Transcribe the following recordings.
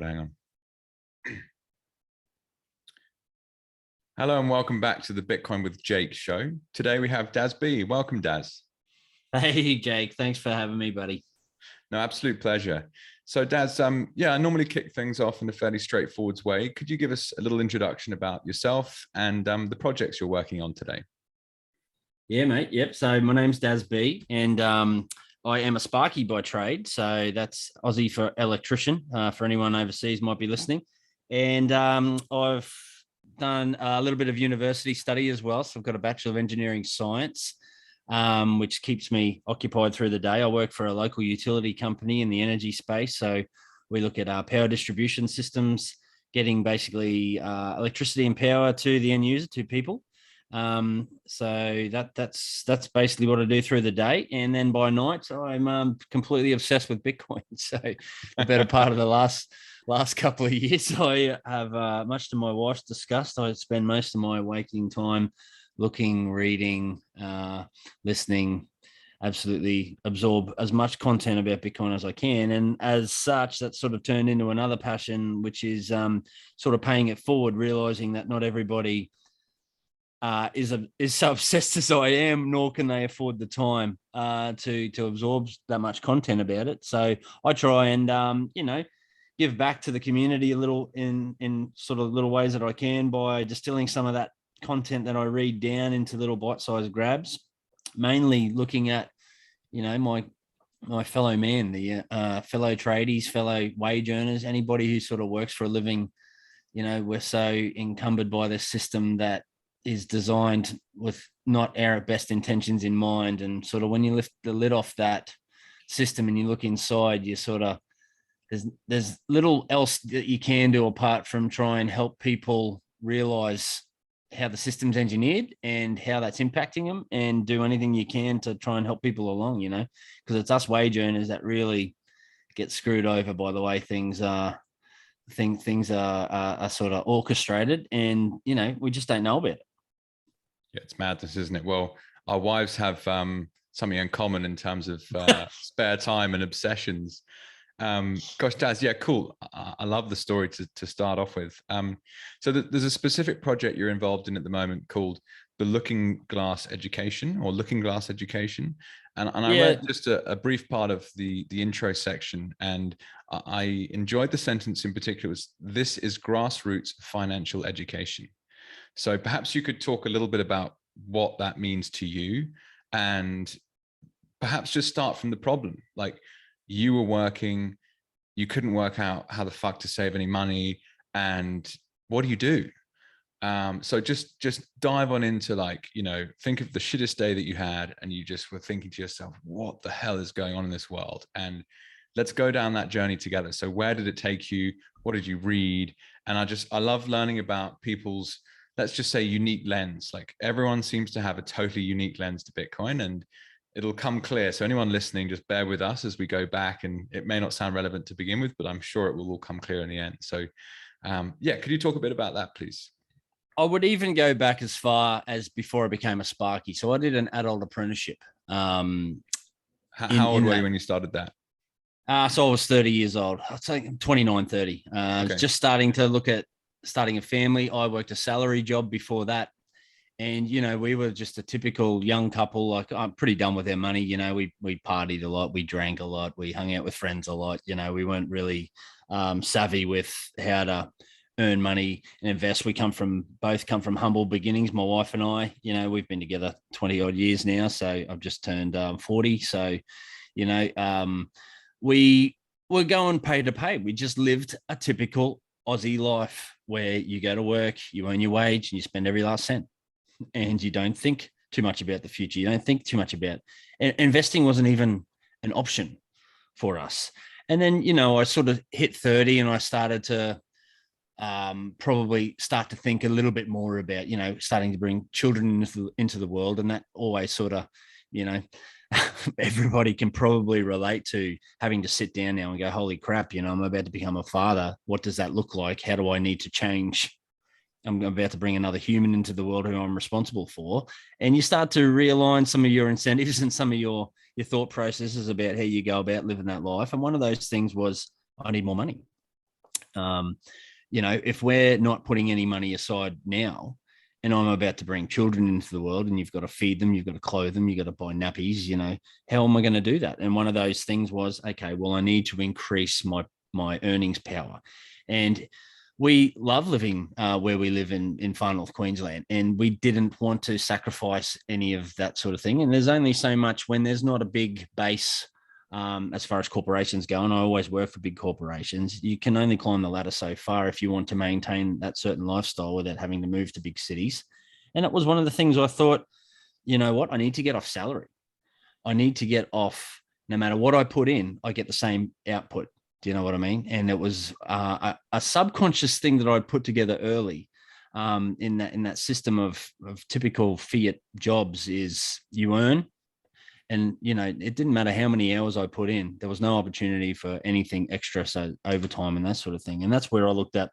Hang on. Hello and welcome back to the Bitcoin with Jake show. Today we have Daz Bea. Welcome, Daz. Hey, Jake. Thanks for having me, buddy. No, absolute pleasure. So Daz, I normally kick things off in a fairly straightforward way. Could you give us a little introduction about yourself and the projects you're working on today? Yeah, mate. Yep. So my name's Daz Bea, and I am a sparky by trade. So that's Aussie for electrician, for anyone overseas might be listening. And I've done a little bit of university study as well. So I've got a Bachelor of Engineering Science, which keeps me occupied through the day. I work for a local utility company in the energy space. So we look at power distribution systems, getting basically electricity and power to the end user, to people. So that's basically what I do through the day. And then by night, I'm completely obsessed with Bitcoin. So the better part of the last couple of years, I have, much to my wife's disgust, I spend most of my waking time looking, reading, listening, absolutely absorb as much content about Bitcoin as I can. And as such, that sort of turned into another passion, which is sort of paying it forward, realizing that not everybody is so obsessed as I am, nor can they afford the time to absorb that much content about it. So I try and give back to the community a little in sort of little ways that I can by distilling some of that content that I read down into little bite-sized grabs, mainly looking at my fellow man, the fellow tradies, fellow wage earners, anybody who sort of works for a living. We're so encumbered by this system that is designed with not our best intentions in mind. And sort of when you lift the lid off that system and you look inside, you sort of, there's little else that you can do apart from try and help people realize how the system's engineered and how that's impacting them, and do anything you can to try and help people along, because it's us wage earners that really get screwed over by the way things are sort of orchestrated, and we just don't know about it. Yeah, it's madness, isn't it? Well, our wives have something in common in terms of spare time and obsessions. Gosh, Daz, yeah, cool. I love the story to start off with. So there's a specific project you're involved in at the moment called the Looking Glass Education. And I read just a brief part of the intro section, and I enjoyed the sentence in particular. This is grassroots financial education. So perhaps you could talk a little bit about what that means to you, and perhaps just start from the problem. Like, you were working, you couldn't work out how the fuck to save any money, and what do you do? So just dive on into, like, think of the shittest day that you had, and you just were thinking to yourself, what the hell is going on in this world? And let's go down that journey together. So where did it take you? What did you read? And I love learning about people's, let's just say, unique lens. Like, everyone seems to have a totally unique lens to Bitcoin, and it'll come clear. So anyone listening, just bear with us as we go back, and it may not sound relevant to begin with, but I'm sure it will all come clear in the end. So could you talk a bit about that, please? I would even go back as far as before I became a sparky. So I did an adult apprenticeship. How old were you when you started that? So I was 30 years old. I'd say 29, 30. I was just starting to look at starting a family. I worked a salary job before that. And, we were just a typical young couple. Like, I'm pretty done with our money. We partied a lot. We drank a lot. We hung out with friends a lot. We weren't really savvy with how to earn money and invest. We both come from humble beginnings. My wife and I, we've been together 20 odd years now. So I've just turned 40. So, we were going pay to pay. We just lived a typical Aussie life where you go to work, you earn your wage, and you spend every last cent. And you don't think too much about the future. You don't think too much about investing. Wasn't even an option for us. And then, I sort of hit 30 and I started to probably start to think a little bit more about, starting to bring children into the world. And that always sort of, everybody can probably relate to having to sit down now and go, holy crap, I'm about to become a father. What does that look like? How do I need to change? I'm about to bring another human into the world who I'm responsible for. And you start to realign some of your incentives and some of your thought processes about how you go about living that life. And one of those things was, I need more money. If we're not putting any money aside now, and I'm about to bring children into the world, and you've got to feed them, you've got to clothe them, you've got to buy nappies, how am I going to do that? And one of those things was, okay, well, I need to increase my earnings power. And we love living where we live in far north Queensland, and we didn't want to sacrifice any of that sort of thing. And there's only so much when there's not a big base as far as corporations go, and I always work for big corporations. You can only climb the ladder so far if you want to maintain that certain lifestyle without having to move to big cities. And it was one of the things I thought, you know what, I need to get off salary. I need to get off, no matter what I put in, I get the same output. Do you know what I mean? And it was a subconscious thing that I'd put together early in that system of typical fiat jobs is you earn. And, it didn't matter how many hours I put in. There was no opportunity for anything extra, so overtime and that sort of thing. And that's where I looked at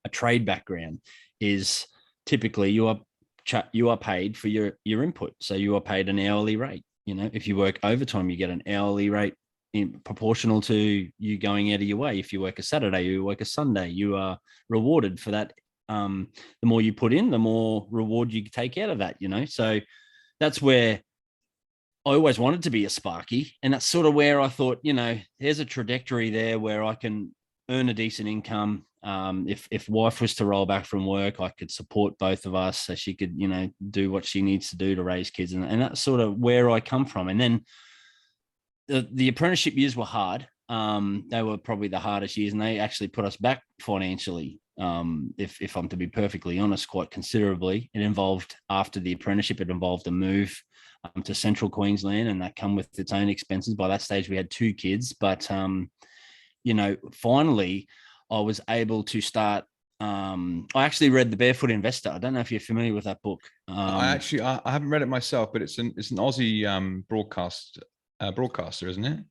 a trade background is typically you are paid for your input. So you are paid an hourly rate. If you work overtime, you get an hourly rate proportional to you going out of your way. If you work a Saturday, you work a Sunday, you are rewarded for that. The more you put in, the more reward you take out of that, So that's where I always wanted to be a sparky. And that's sort of where I thought, there's a trajectory there where I can earn a decent income. If wife was to roll back from work, I could support both of us so she could, do what she needs to do to raise kids. And that's sort of where I come from. And then the apprenticeship years were hard. They were probably the hardest years, and they actually put us back financially. If I'm to be perfectly honest, quite considerably. It involved, after the apprenticeship, it involved a move to central Queensland, and that come with its own expenses. By that stage, we had 2 kids, but finally, I was able to start. I actually read The Barefoot Investor. I don't know if you're familiar with that book. I haven't read it myself, but it's an Aussie broadcaster, isn't it?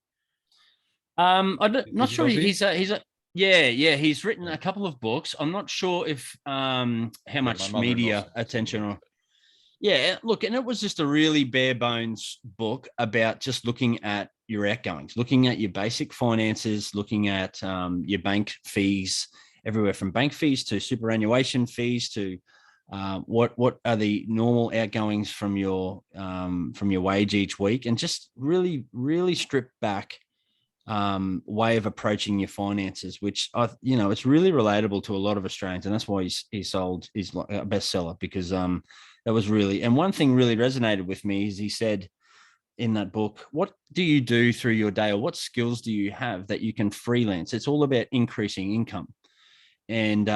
I'm not sure. He's written a couple of books. I'm not sure if how much media attention or. Yeah, look, and it was just a really bare bones book about just looking at your outgoings, looking at your basic finances, looking at your bank fees, everywhere from bank fees to superannuation fees to what are the normal outgoings from your wage each week, and just really, really strip back way of approaching your finances, which it's really relatable to a lot of Australians, and that's why he's a bestseller, because that was really, and one thing really resonated with me is he said in that book, what do you do through your day, or what skills do you have that you can freelance? It's all about increasing income. And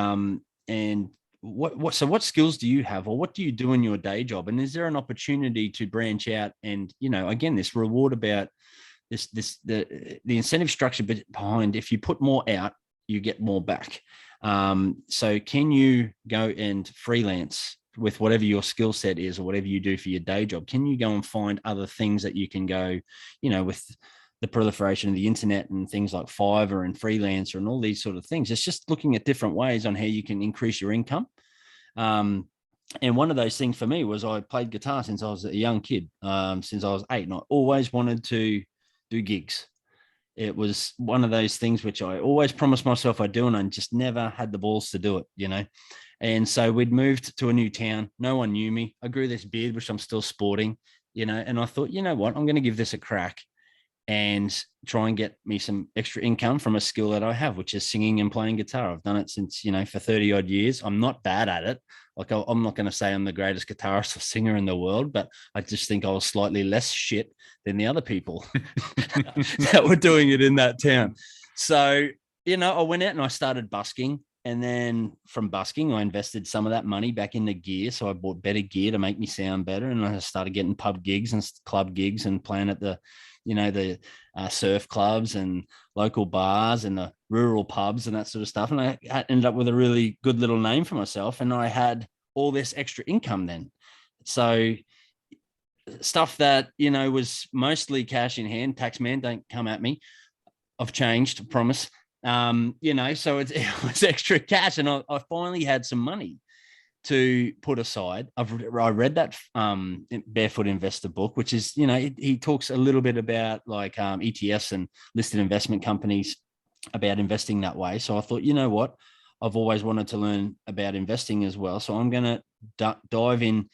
what skills do you have, or what do you do in your day job? And is there an opportunity to branch out? And, again, this reward about the incentive structure behind, if you put more out, you get more back. So can you go and freelance with whatever your skill set is, or whatever you do for your day job? Can you go and find other things that you can go, with the proliferation of the internet and things like Fiverr and Freelancer and all these sort of things? It's just looking at different ways on how you can increase your income. And one of those things for me was I played guitar since I was a young kid, since I was 8, and I always wanted to do gigs. It was one of those things which I always promised myself I'd do, and I just never had the balls to do it, And so we'd moved to a new town. No one knew me. I grew this beard, which I'm still sporting, and I thought, you know what, I'm going to give this a crack and try and get me some extra income from a skill that I have, which is singing and playing guitar. I've done it since, for 30 odd years. I'm not bad at it. Like, I'm not going to say I'm the greatest guitarist or singer in the world, but I just think I was slightly less shit than the other people that were doing it in that town. So, I went out and I started busking. And then from busking, I invested some of that money back into gear. So I bought better gear to make me sound better. And I started getting pub gigs and club gigs and playing at the surf clubs and local bars and the rural pubs and that sort of stuff. And I ended up with a really good little name for myself. And I had all this extra income then. So stuff that, was mostly cash in hand. Tax man, don't come at me. I've changed, I promise. So it was extra cash, and I finally had some money to put aside. I read that Barefoot Investor book, which is, he talks a little bit about like ETFs and listed investment companies about investing that way. So I thought, you know what, I've always wanted to learn about investing as well. So I'm going to dive in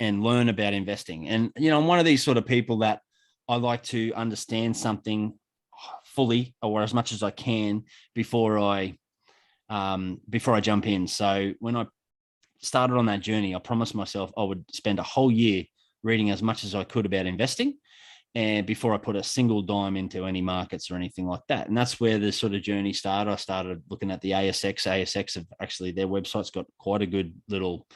and learn about investing. And, you know, I'm one of these sort of people that I like to understand something fully or as much as I can before I jump in. So when I started on that journey, I promised myself I would spend a whole year reading as much as I could about investing, and before I put a single dime into any markets or anything like that. And that's where the sort of journey started. I started looking at the ASX. ASX have actually, their website's got quite a good little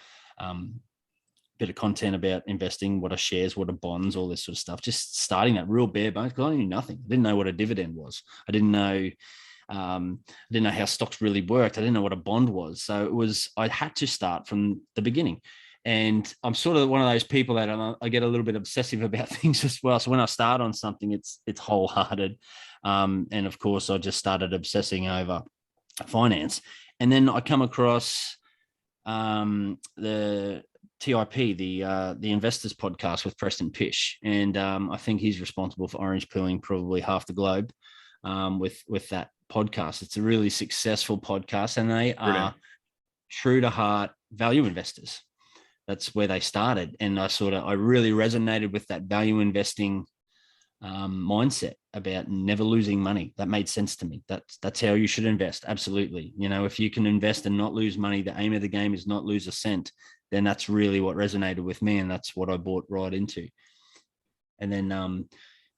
bit of content about investing, what are shares, what are bonds, all this sort of stuff. Just starting that real bare bones, because I knew nothing. I didn't know what a dividend was. I didn't know how stocks really worked. I didn't know what a bond was. So I had to start from the beginning. And I'm sort of one of those people that I get a little bit obsessive about things as well. So when I start on something, it's wholehearted. And of course, I just started obsessing over finance. And then I come across the TIP, the Investors Podcast with Preston Pish. And I think he's responsible for orange pilling probably half the globe with that podcast. It's a really successful podcast, and they are true to heart value investors. That's where they started. And I really resonated with that value investing mindset about never losing money. That made sense to me. That's how you should invest. Absolutely. You know, if you can invest and not lose money, the aim of the game is not lose a cent, then that's really what resonated with me. And that's what I bought right into. And then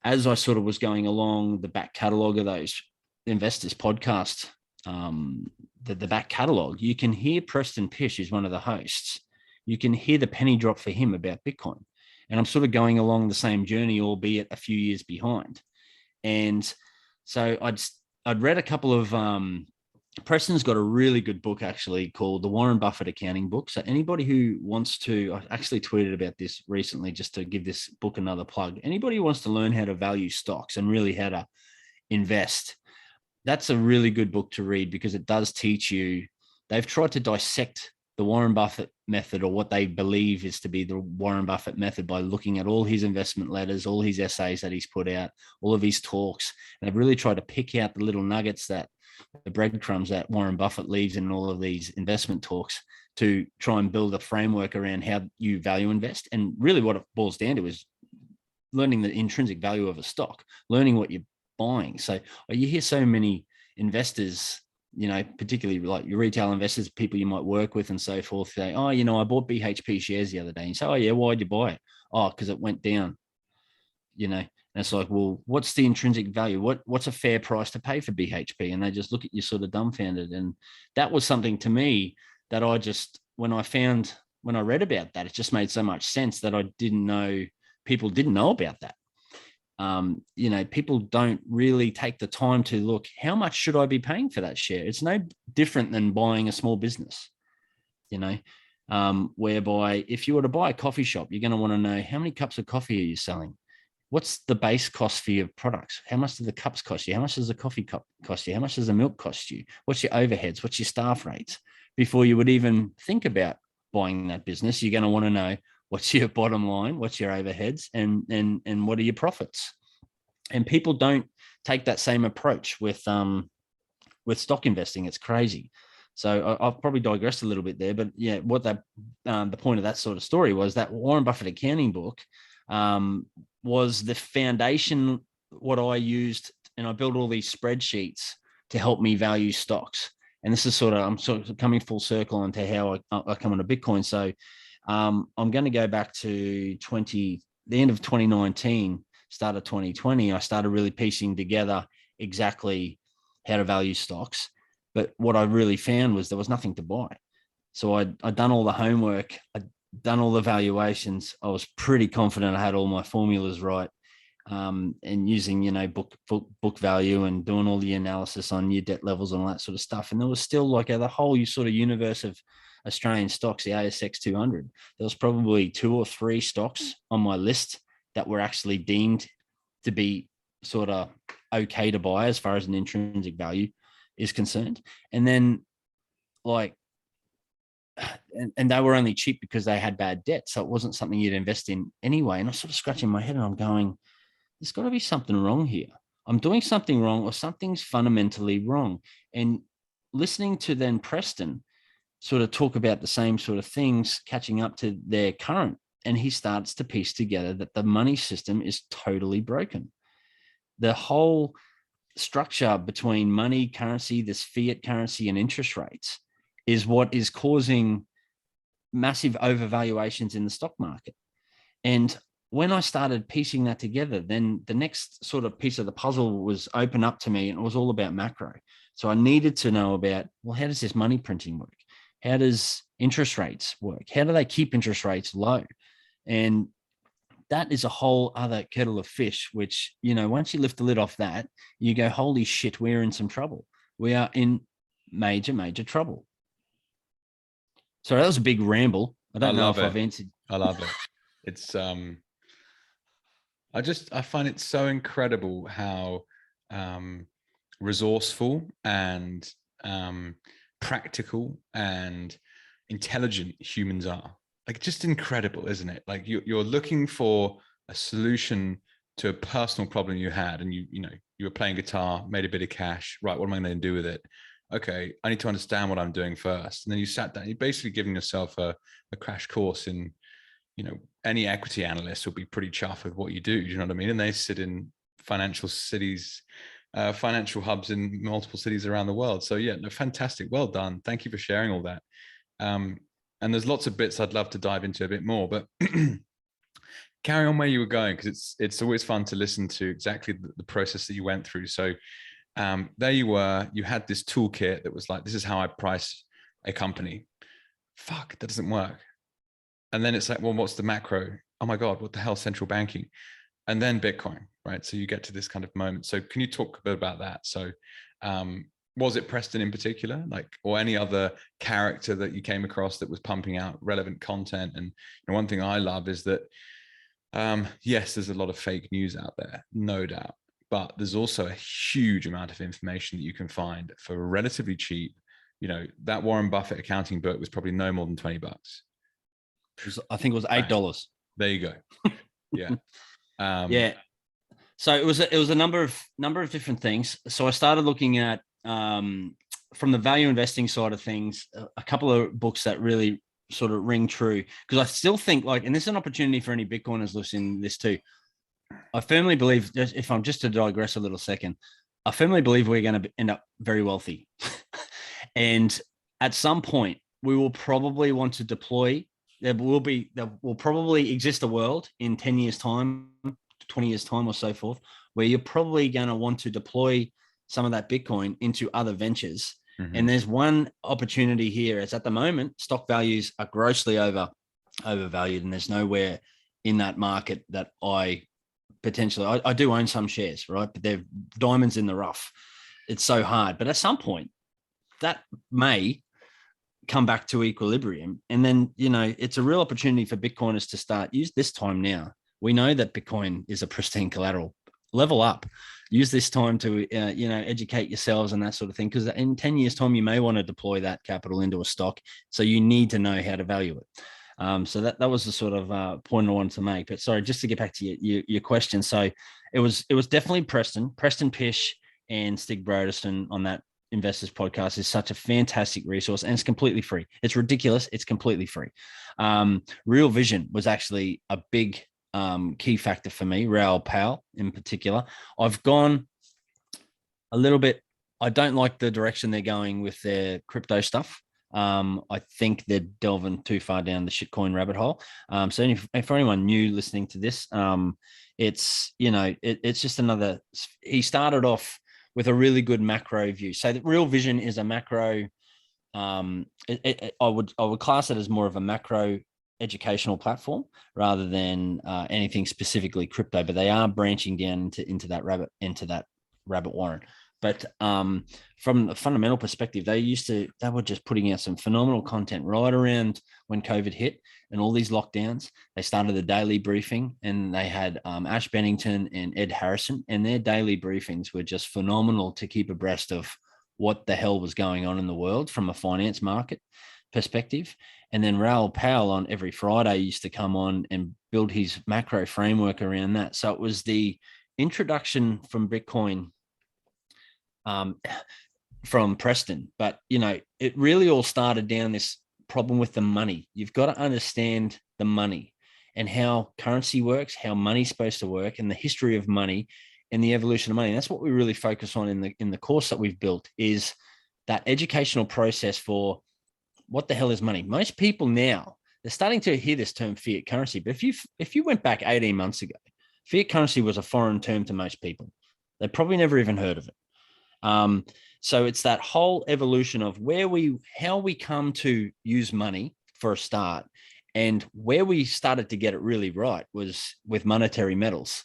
as I sort of was going along the back catalog of those Investors podcast, the back catalog, you can hear Preston Pish, who's one of the hosts. You can hear the penny drop for him about Bitcoin. And I'm sort of going along the same journey, albeit a few years behind. And so I'd read a couple of, Preston's got a really good book actually called The Warren Buffett Accounting Book. So anybody who wants to, I actually tweeted about this recently just to give this book another plug. Anybody who wants to learn how to value stocks and really how to invest, that's a really good book to read, because it does teach you. They've tried to dissect the Warren Buffett method, or what they believe is to be the Warren Buffett method, by looking at all his investment letters, all his essays that he's put out, all of his talks. And they've really tried to pick out the little nuggets, that the breadcrumbs that Warren Buffett leaves in all of these investment talks, to try and build a framework around how you value invest. And really what it boils down to is learning the intrinsic value of a stock, learning what you're buying. So you hear so many investors, you know, particularly like your retail investors, people you might work with and so forth, say, oh, you know, I bought BHP shares the other day. And you say, oh yeah, why'd you buy it? Oh, because it went down, you know. And it's like, well, what's the intrinsic value? What's a fair price to pay for BHP? And they just look at you sort of dumbfounded. And that was something to me that I just, when I read about that, it just made so much sense that I didn't know, people didn't know about that. You know, people don't really take the time to look, how much should I be paying for that share? It's no different than buying a small business, you know, whereby if you were to buy a coffee shop, you're going to want to know, how many cups of coffee are you selling? What's the base cost for your products? How much do the cups cost you? How much does the coffee cup cost you? How much does the milk cost you? What's your overheads? What's your staff rates? Before you would even think about buying that business, you're going to want to know, what's your bottom line? What's your overheads? And what are your profits? And people don't take that same approach with stock investing. It's crazy. So I've probably digressed a little bit there, but yeah, what the point of that sort of story was that Warren Buffett accounting book was the foundation, what I used, and I built all these spreadsheets to help me value stocks. And this is I'm sort of coming full circle into how I come onto Bitcoin. So I'm going to go back to the end of 2019, start of 2020. I started really piecing together exactly how to value stocks. But what I really found was there was nothing to buy. So I'd done all the homework. I'd done all the valuations. I was pretty confident I had all my formulas right. And using, you know, book value and doing all the analysis on your debt levels and all that sort of stuff. And there was still like the whole sort of universe of Australian stocks, the ASX 200. There was probably 2 or 3 stocks on my list that were actually deemed to be sort of okay to buy as far as an intrinsic value is concerned. And then and they were only cheap because they had bad debt. So it wasn't something you'd invest in anyway. And I was sort of scratching my head and I'm going, there's got to be something wrong here. I'm doing something wrong, or something's fundamentally wrong. And listening to then Preston sort of talk about the same sort of things, catching up to their current, and he starts to piece together that the money system is totally broken. The whole structure between money, currency, this fiat currency, and interest rates is what is causing massive overvaluations in the stock market. And when I started piecing that together, then the next sort of piece of the puzzle was open up to me, and it was all about macro. So I needed to know about, well, how does this money printing work? How does interest rates work? How do they keep interest rates low? And that is a whole other kettle of fish, which, you know, once you lift the lid off that, you go, holy shit, we're in some trouble. We are in major, major trouble. So that was a big ramble. I don't know if I've answered. I love it. It's I find it so incredible how resourceful and practical and intelligent humans are. Like, just incredible, isn't it? Like, you're looking for a solution to a personal problem you had, and you were playing guitar, made a bit of cash. Right, what am I going to do with it? Okay, I need to understand what I'm doing first. And then you sat down, you're basically giving yourself a crash course in, any equity analyst will be pretty chuffed with what you do. Do you know what I mean? And they sit in financial cities, financial hubs in multiple cities around the world. So yeah, no, fantastic. Well done. Thank you for sharing all that. And there's lots of bits I'd love to dive into a bit more, but carry on where you were going, because it's always fun to listen to exactly the process that you went through. So there you were, you had this toolkit that was like, this is how I price a company. Fuck, that doesn't work. And then it's like, well, what's the macro? Oh my God, what the hell, central banking? And then Bitcoin, right? So you get to this kind of moment. So can you talk a bit about that? So was it Preston in particular, like, or any other character that you came across that was pumping out relevant content? And one thing I love is that, yes, there's a lot of fake news out there, no doubt, but there's also a huge amount of information that you can find for relatively cheap. That Warren Buffett accounting book was probably no more than $20. I think it was $8. There you go. Yeah. Yeah. So it was a number of different things. So I started looking at, from the value investing side of things, a couple of books that really sort of ring true, because I still think, like, and this is an opportunity for any Bitcoiners listening to this too. I firmly believe, if I'm just to digress a little second, I firmly believe we're going to end up very wealthy. And at some point, we will probably want to deploy. There will probably exist a world in 10 years' time, 20 years' time, or so forth, where you're probably going to want to deploy some of that Bitcoin into other ventures. Mm-hmm. And there's one opportunity here. As at the moment, stock values are grossly overvalued, and there's nowhere in that market that I do own some shares, right? But they're diamonds in the rough. It's so hard. But at some point, that may come back to equilibrium. And then, it's a real opportunity for Bitcoiners to use this time now. We know that Bitcoin is a pristine collateral. Level up. Use this time to, educate yourselves and that sort of thing. Because in 10 years' time, you may want to deploy that capital into a stock. So you need to know how to value it. So that was the sort of point I wanted to make. But sorry, just to get back to your question. So it was definitely Preston Pish, and Stig Broderson on that Investors Podcast is such a fantastic resource, and it's completely free. It's ridiculous. It's completely free. Real Vision was actually a big key factor for me. Raoul Pal in particular. I've gone a little bit. I don't like the direction they're going with their crypto stuff. I think they're delving too far down the shitcoin rabbit hole. So for anyone new listening to this, it's just another. He started off with a really good macro view. So the Real Vision is a macro. I would class it as more of a macro educational platform rather than anything specifically crypto. But they are branching down into that rabbit warren. But from a fundamental perspective, they were just putting out some phenomenal content right around when COVID hit and all these lockdowns. They started the daily briefing, and they had Ash Bennington and Ed Harrison, and their daily briefings were just phenomenal to keep abreast of what the hell was going on in the world from a finance market perspective. And then Raoul Pal on every Friday used to come on and build his macro framework around that. So it was the introduction from Bitcoin from Preston, but it really all started down this problem with the money. You've got to understand the money and how currency works, how money's supposed to work, and the history of money and the evolution of money. And that's what we really focus on in the course that we've built, is that educational process for what the hell is money. Most people now, they're starting to hear this term fiat currency, but if you went back 18 months ago, fiat currency was a foreign term to most people. They probably never even heard of it. So it's that whole evolution of how we come to use money for a start, and where we started to get it really right was with monetary metals.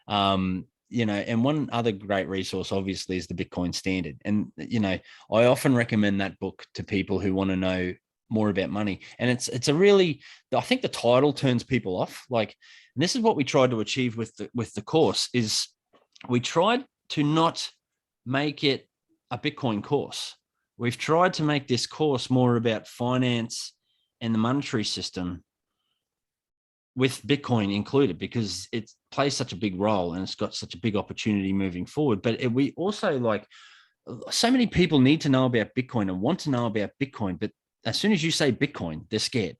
And one other great resource, obviously, is the Bitcoin Standard. And, I often recommend that book to people who want to know more about money. And it's a really, I think the title turns people off. Like, and this is what we tried to achieve with the course, is we tried to not make it a Bitcoin course. We've tried to make this course more about finance and the monetary system, with Bitcoin included, because it plays such a big role and it's got such a big opportunity moving forward. But we also, so many people need to know about Bitcoin and want to know about Bitcoin, but as soon as you say Bitcoin, they're scared.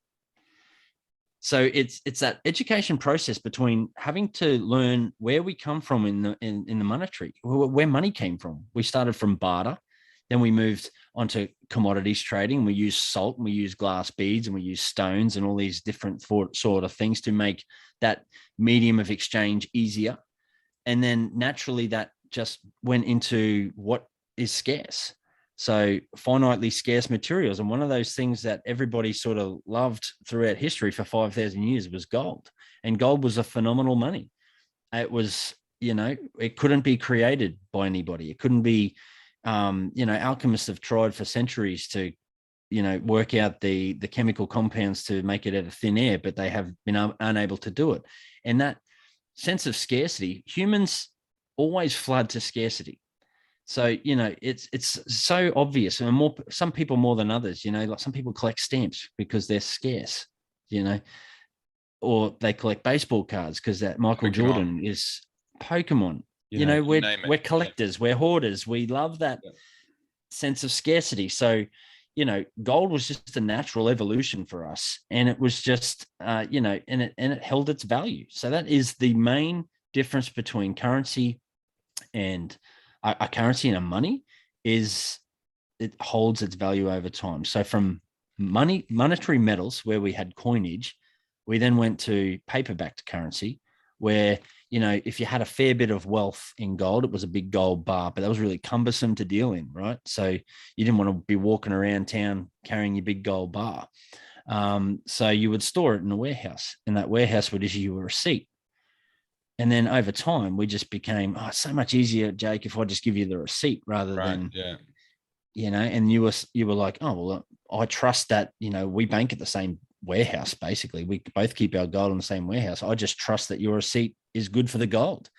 So it's that education process between having to learn where we come from in the monetary, where money came from. We started from barter, then we moved onto commodities trading. We use salt, and we use glass beads, and we use stones, and all these different sort of things to make that medium of exchange easier. And then naturally that just went into what is scarce. So finitely scarce materials. And one of those things that everybody sort of loved throughout history for 5,000 years was gold. And gold was a phenomenal money. It was, it couldn't be created by anybody. It couldn't be, alchemists have tried for centuries to, work out the chemical compounds to make it out of thin air, but they have been unable to do it. And that sense of scarcity, humans always flood to scarcity. So, it's so obvious, and some people more than others, like some people collect stamps because they're scarce, or they collect baseball cards because that Michael Jordan is Pokemon. We're collectors, we're hoarders. We love that sense of scarcity. So, gold was just a natural evolution for us, and it was just, and it held its value. So that is the main difference between currency and a currency and a money, is it holds its value over time. So from monetary metals, where we had coinage, we then went to paper-backed currency, where, if you had a fair bit of wealth in gold, it was a big gold bar, but that was really cumbersome to deal in, right? So you didn't want to be walking around town carrying your big gold bar. So you would store it in a warehouse, and that warehouse would issue you a receipt. And then over time, we just became, so much easier, Jake, if I just give you the receipt rather than, and you were like, I trust that, we bank at the same warehouse. Basically, we both keep our gold in the same warehouse. I just trust that your receipt is good for the gold.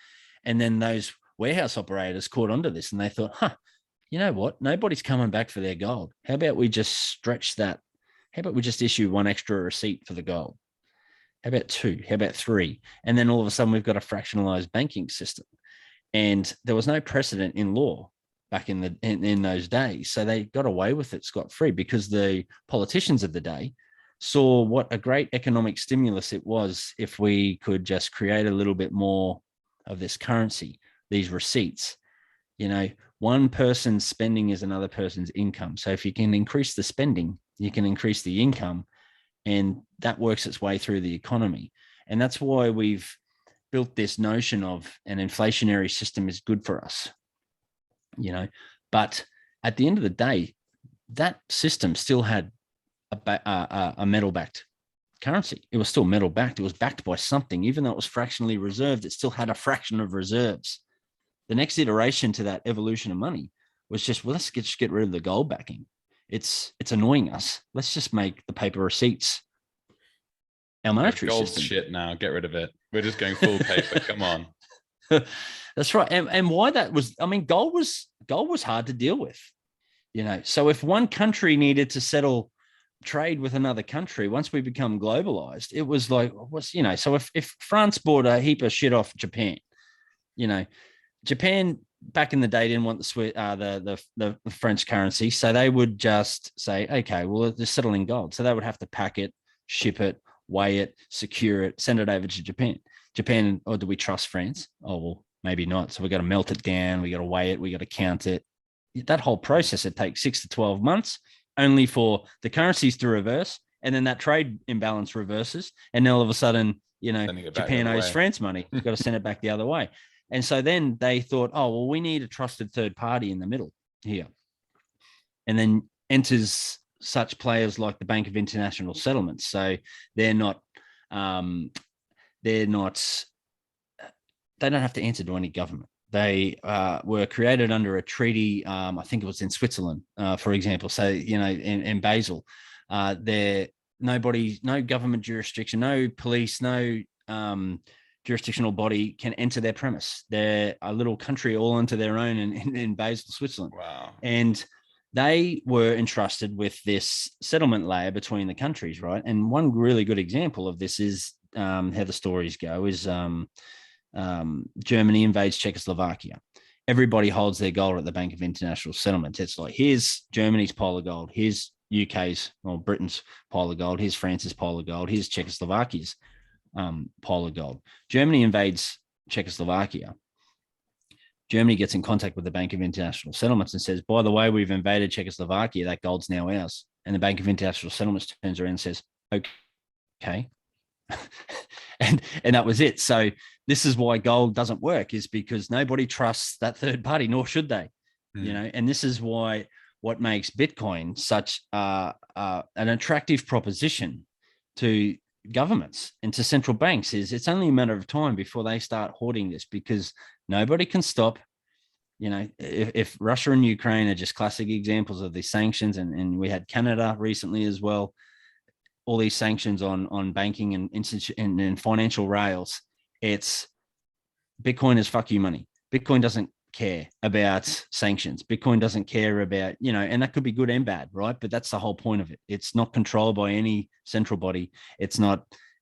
And then those warehouse operators caught onto this, and they thought, you know what? Nobody's coming back for their gold. How about we just stretch that? How about we just issue one extra receipt for the gold? How about two? How about three? And then all of a sudden, we've got a fractionalized banking system. And there was no precedent in law back in those days. So they got away with it scot-free, because the politicians of the day saw what a great economic stimulus it was if we could just create a little bit more of this currency, these receipts. One person's spending is another person's income. So if you can increase the spending, you can increase the income, and that works its way through the economy. And that's why we've built this notion of an inflationary system is good for us, but at the end of the day, that system still had a metal-backed currency. It was still metal-backed. It was backed by something. Even though it was fractionally reserved, it still had a fraction of reserves. The next iteration to that evolution of money was just, let's just get rid of the gold backing. It's annoying us. Let's just make the paper receipts our monetary gold's system. Shit now. Get rid of it. We're just going full paper. Come on. That's right. And why that was, gold was hard to deal with. So if one country needed to settle trade with another country, once we become globalized, it was like, so if France bought a heap of shit off Japan, Japan back in the day didn't want the French currency, so they would just say, okay, well, just settle in gold. So they would have to pack it, ship it, weigh it, secure it, send it over to Japan. Or do we trust France? Oh, well, maybe not. So we got to melt it down, we got to weigh it, we got to count it. That whole process, it takes 6 to 12 months, only for the currencies to reverse, and then that trade imbalance reverses, and then all of a sudden, Japan owes France money. You've got to send it back the other way. And so then they thought, oh, well, we need a trusted third party in the middle here. And then enters such players like the Bank of International Settlements. So they don't have to answer to any government. They were created under a treaty. I think it was in Switzerland, for example. So, in Basel, no government jurisdiction, no police, no jurisdictional body can enter their premise. They're a little country all onto their own in Basel, Switzerland. Wow. And they were entrusted with this settlement layer between the countries, right? And one really good example of this is how the stories go is Germany invades Czechoslovakia. Everybody holds their gold at the Bank of International Settlements. It's like, here's Germany's pile of gold, here's UK's or Britain's pile of gold, here's France's pile of gold, here's Czechoslovakia's pile of gold. Germany invades Czechoslovakia. Germany gets in contact with the Bank of International Settlements and says, by the way, we've invaded Czechoslovakia. That gold's now ours. And the Bank of International Settlements turns around and says, okay. and that was it. So this is why gold doesn't work, is because nobody trusts that third party, nor should they, and this is why what makes Bitcoin such an attractive proposition to governments and to central banks is it's only a matter of time before they start hoarding this, because nobody can stop. If Russia and Ukraine are just classic examples of these sanctions, and we had Canada recently as well, all these sanctions on banking and financial rails, it's Bitcoin is fuck you money. Bitcoin doesn't care about sanctions. Bitcoin doesn't care about, and that could be good and bad, right? But that's the whole point of it. It's not controlled by any central body.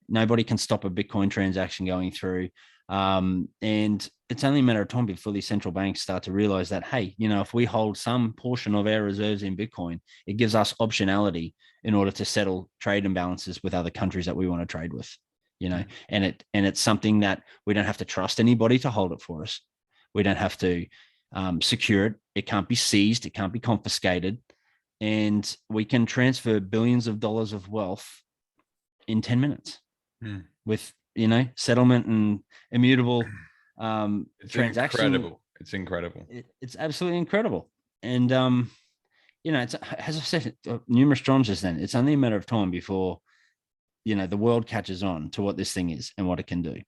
Nobody can stop a Bitcoin transaction going through. And it's only a matter of time before these central banks start to realize that, hey, if we hold some portion of our reserves in Bitcoin, it gives us optionality in order to settle trade imbalances with other countries that we want to trade with, and it's something that we don't have to trust anybody to hold it for us. We don't have to secure it. It can't be seized. It can't be confiscated. And we can transfer billions of dollars of wealth in 10 minutes with, settlement and immutable transaction. It's incredible. It's absolutely incredible. And, it's, as I said numerous times just then, it's only a matter of time before, the world catches on to what this thing is and what it can do.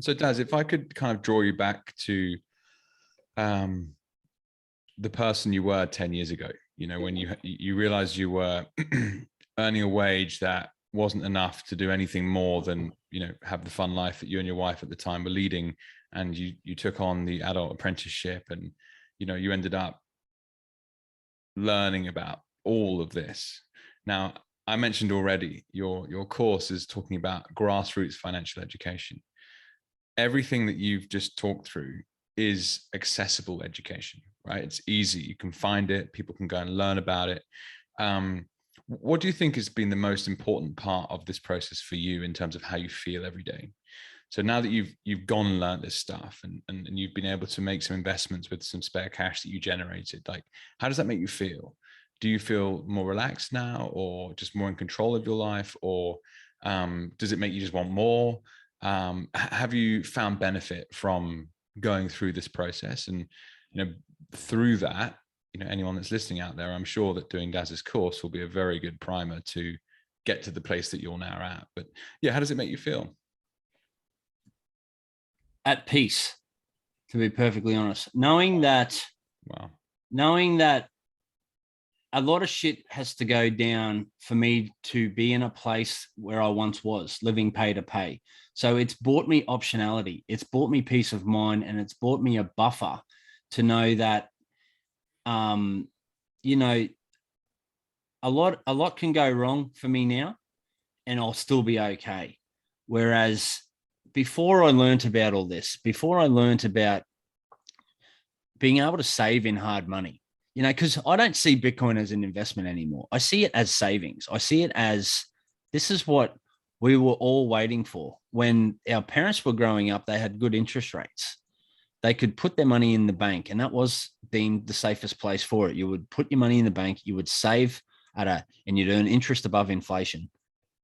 So Daz, if I could kind of draw you back to the person you were 10 years ago, when you realized you were earning a wage that wasn't enough to do anything more than, have the fun life that you and your wife at the time were leading, and you took on the adult apprenticeship, and, you ended up learning about all of this. Now, I mentioned already, your course is talking about grassroots financial education. Everything that you've just talked through is accessible education, right? It's easy. You can find it. People can go and learn about it. What do you think has been the most important part of this process for you in terms of how you feel every day? So now that you've gone and learned this stuff, and you've been able to make some investments with some spare cash that you generated, like, how does that make you feel? Do you feel more relaxed now, or just more in control of your life, or does it make you just want more? Have you found benefit from going through this process? And, through that, anyone that's listening out there, I'm sure that doing Daz's course will be a very good primer to get to the place that you're now at. But yeah, how does it make you feel? At peace, to be perfectly honest, knowing that a lot of shit has to go down for me to be in a place where I once was, living pay to pay. So it's brought me optionality. It's brought me peace of mind, and it's brought me a buffer to know that, a lot can go wrong for me now, and I'll still be okay. Whereas before I learned about all this, before I learned about being able to save in hard money, because I don't see Bitcoin as an investment anymore. I see it as savings. I see it as, this is what we were all waiting for. When our parents were growing up, they had good interest rates. They could put their money in the bank, and that was deemed the safest place for it. You would put your money in the bank, you would save and you'd earn interest above inflation.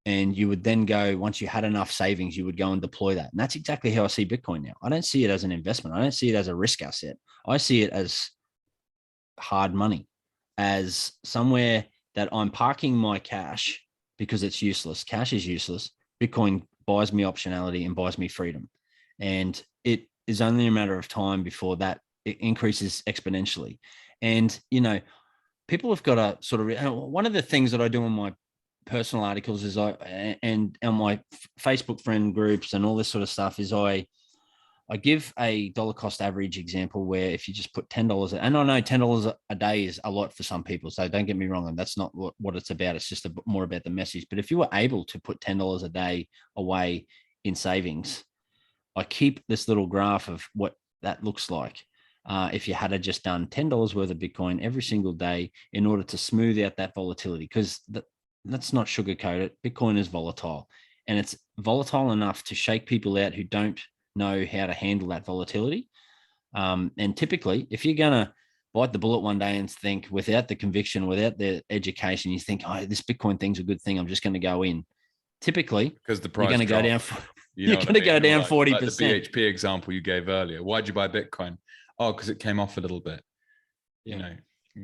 And you would then go, once you had enough savings, you would go and deploy that. And that's exactly how I see Bitcoin now. I don't see it as an investment. I don't see it as a risk asset. I see it as hard money, as somewhere that I'm parking my cash because it's useless. Cash is useless. Bitcoin buys me optionality and buys me freedom. And it is only a matter of time before that it increases exponentially. And, people have got to sort of, one of the things that I do in my personal articles is and on my Facebook friend groups and all this sort of stuff is I give a dollar cost average example where if you just put $10, and I know $10 a day is a lot for some people, so don't get me wrong, and that's not what it's about. It's just more about the message. But if you were able to put $10 a day away in savings, I keep this little graph of what that looks like. If you had just done $10 worth of Bitcoin every single day in order to smooth out that volatility, because let's not sugarcoat it. Bitcoin is volatile, and it's volatile enough to shake people out who don't know how to handle that volatility. And typically, if you're going to bite the bullet one day and think without the conviction, without the education, you think, oh, this Bitcoin thing's a good thing, I'm just going to go in. Typically, because the price you're going to go down. You're going to go down 40%. Like the BHP example you gave earlier. Why'd you buy Bitcoin? Oh, because it came off a little bit. Yeah.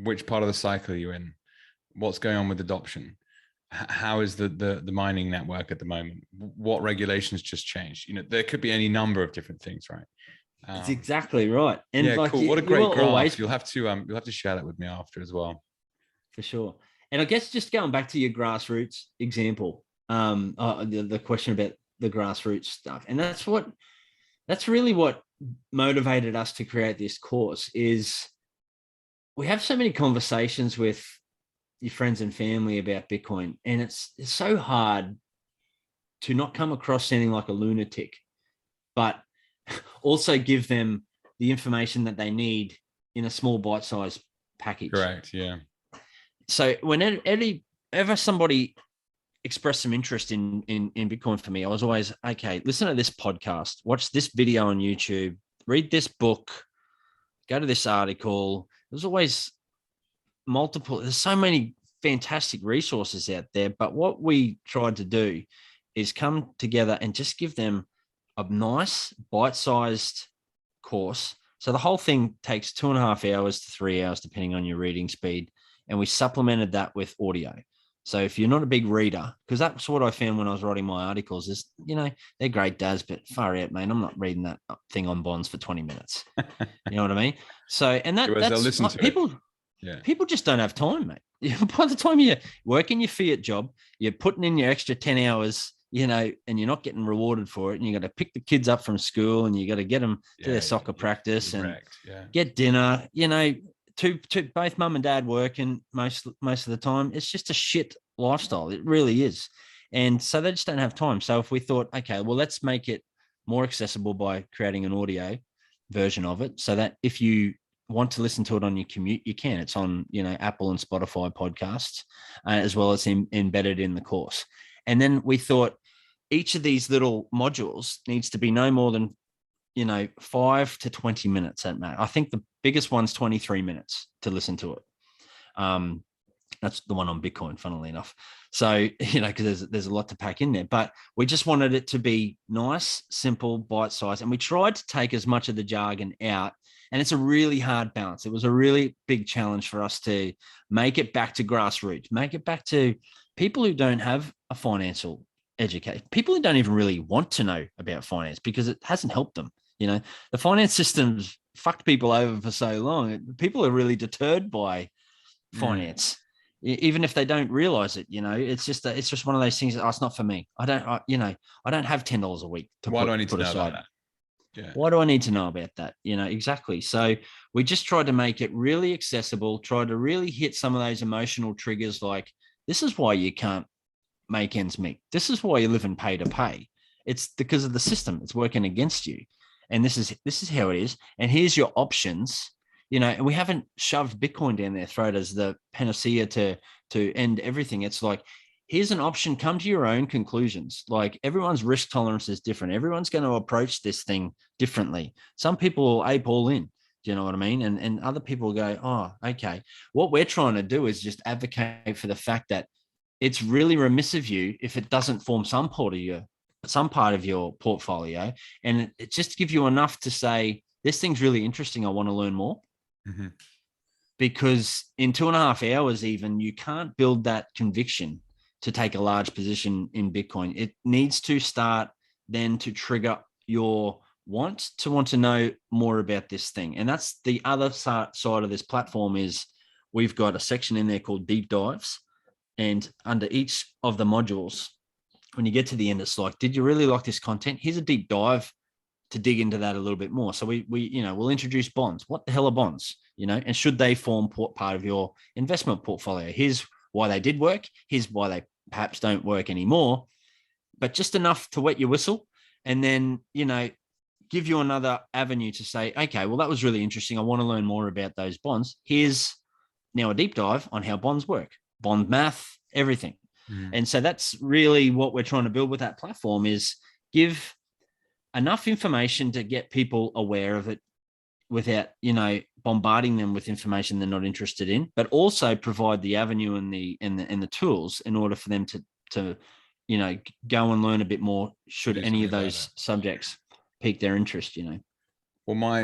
Which part of the cycle are you in? What's going on with adoption? How is the mining network at the moment? What regulations just changed? There could be any number of different things, right? That's exactly right. And yeah, cool. What a great graph. Always, you'll have to share that with me after as well. For sure. And I guess just going back to your grassroots example, the question about the grassroots stuff, and that's really what motivated us to create this course. Is we have so many conversations with your friends and family about Bitcoin, and it's so hard to not come across sounding like a lunatic, but also give them the information that they need in a small bite-sized package. Correct. Yeah. So whenever somebody expressed some interest in Bitcoin for me, I was always, okay, listen to this podcast, watch this video on YouTube, read this book, go to this article. There's always there's so many fantastic resources out there. But what we tried to do is come together and just give them a nice bite-sized course. So the whole thing takes 2.5 hours to 3 hours, depending on your reading speed. And we supplemented that with audio. So if you're not a big reader, because that's what I found when I was writing my articles is, they're great, Daz, but far out, man. I'm not reading that thing on bonds for 20 minutes. You know what I mean? So, and that's like, people just don't have time, mate. By the time you're working your fiat job, you're putting in your extra 10 hours, and you're not getting rewarded for it. And you got to pick the kids up from school, and you got to get them to their soccer practice and get dinner, to both mum and dad working most of the time. It's just a shit lifestyle. It really is. And so they just don't have time. So if we thought, okay, well, let's make it more accessible by creating an audio version of it, so that if you want to listen to it on your commute, you can. It's on, Apple and Spotify podcasts, as well as embedded in the course. And then we thought each of these little modules needs to be no more than 5 to 20 minutes at max. I think the biggest one's 23 minutes to listen to it. That's the one on Bitcoin, funnily enough. So, because there's a lot to pack in there, but we just wanted it to be nice, simple, bite-sized. And we tried to take as much of the jargon out. And it's a really hard balance. It was a really big challenge for us to make it back to grassroots, make it back to people who don't have a financial education, people who don't even really want to know about finance because it hasn't helped them. The finance system's fucked people over for so long. People are really deterred by finance, even if they don't realize it. It's just one of those things that it's not for me. I don't have $10 a week to Why do I need to know aside. about that? Yeah. Why do I need to know about that? Exactly. So we just tried to make it really accessible, tried to really hit some of those emotional triggers, like this is why you can't make ends meet. This is why you live in pay to pay. It's because of the system. It's working against you. And this is how it is. And here's your options. And we haven't shoved Bitcoin down their throat as the panacea to end everything. It's like, here's an option. Come to your own conclusions. Like, everyone's risk tolerance is different. Everyone's going to approach this thing differently. Some people will ape all in. Do you know what I mean? And other people go, oh, okay. What we're trying to do is just advocate for the fact that it's really remiss of you if it doesn't form some part of your portfolio, and it just gives you enough to say, this thing's really interesting. I want to learn more. Mm-hmm. Because in 2.5 hours, even, you can't build that conviction to take a large position in Bitcoin. It needs to start then to trigger your want to know more about this thing. And that's the other side of this platform. Is we've got a section in there called deep dives. And under each of the modules, when you get to the end, it's like, did you really like this content? Here's a deep dive to dig into that a little bit more. So we'll introduce bonds. What the hell are bonds? And should they form part of your investment portfolio? Here's why they did work. Here's why they perhaps don't work anymore, but just enough to wet your whistle. And then, give you another avenue to say, okay, well, that was really interesting. I want to learn more about those bonds. Here's now a deep dive on how bonds work, bond math, everything. And so that's really what we're trying to build with that platform, is give enough information to get people aware of it without, bombarding them with information they're not interested in, but also provide the avenue and the tools in order for them to go and learn a bit more should any of those subjects pique their interest. Well, my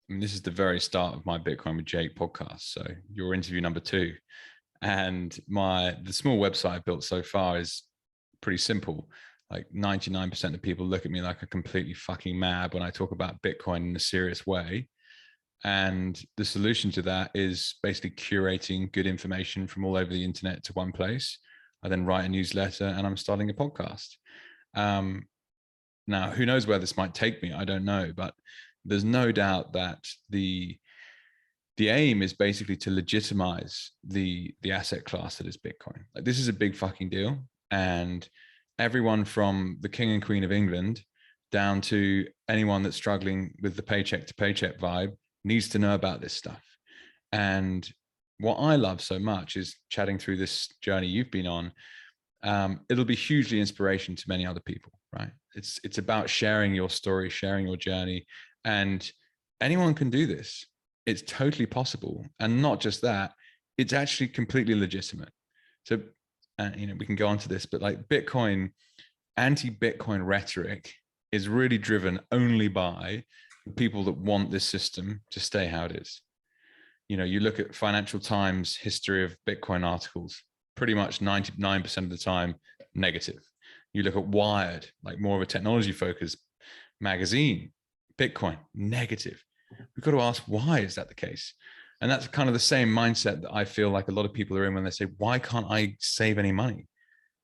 this is the very start of my Bitcoin with Jake podcast. So your interview number 2, and the small website I've built so far is pretty simple. Like 99% of people look at me like I'm completely fucking mad when I talk about Bitcoin in a serious way. And the solution to that is basically curating good information from all over the internet to one place. I then write a newsletter, and I'm starting a podcast. Now, who knows where this might take me? I don't know, but there's no doubt that the aim is basically to legitimize the asset class that is Bitcoin. Like, this is a big fucking deal, and everyone from the King and Queen of England down to anyone that's struggling with the paycheck to paycheck vibe needs to know about this stuff. And what I love so much is chatting through this journey you've been on. It'll be hugely inspiration to many other people, right? It's about sharing your story, sharing your journey, and anyone can do this. It's totally possible. And not just that, it's actually completely legitimate. So, we can go on to this, but like Bitcoin, anti-Bitcoin rhetoric is really driven only by people that want this system to stay how it is. You look at Financial Times history of Bitcoin articles, pretty much 99% of the time negative. You look at Wired, like more of a technology focused magazine, Bitcoin, negative. We've got to ask, why is that the case? And that's kind of the same mindset that I feel like a lot of people are in when they say, why can't I save any money?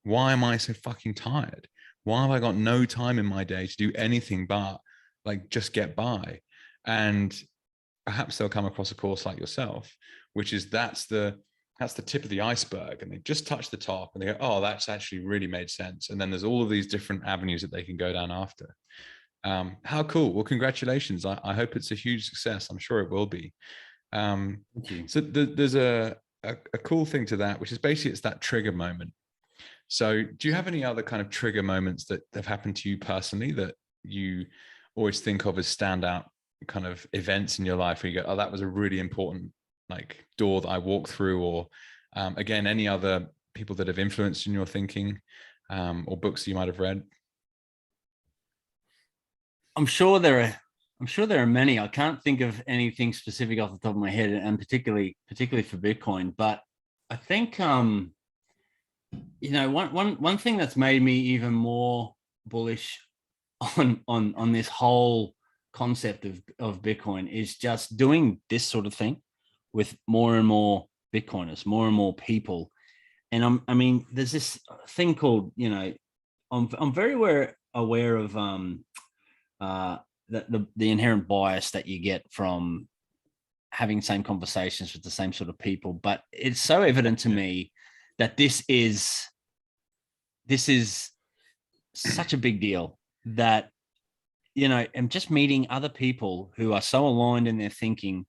Why am I so fucking tired? Why have I got no time in my day to do anything but like just get by? And perhaps they'll come across a course like yourself, which is that's the tip of the iceberg, and they just touch the top and they go, oh, that's actually really made sense. And then there's all of these different avenues that they can go down after. How cool. Well, congratulations. I hope it's a huge success. I'm sure it will be. Thank you. So there's a cool thing to that, which is basically it's that trigger moment. So do you have any other kind of trigger moments that have happened to you personally that you always think of as standout kind of events in your life where you go, oh, that was a really important like door that I walked through? Or again, any other people that have influenced in your thinking, or books that you might have read? I'm sure there are many. I can't think of anything specific off the top of my head, and particularly for Bitcoin. But I think one thing that's made me even more bullish on this whole concept of Bitcoin is just doing this sort of thing with more and more Bitcoiners, more and more people. And there's this thing called, I'm very aware of the inherent bias that you get from having same conversations with the same sort of people. But it's so evident to me that this is such a big deal that, and just meeting other people who are so aligned in their thinking.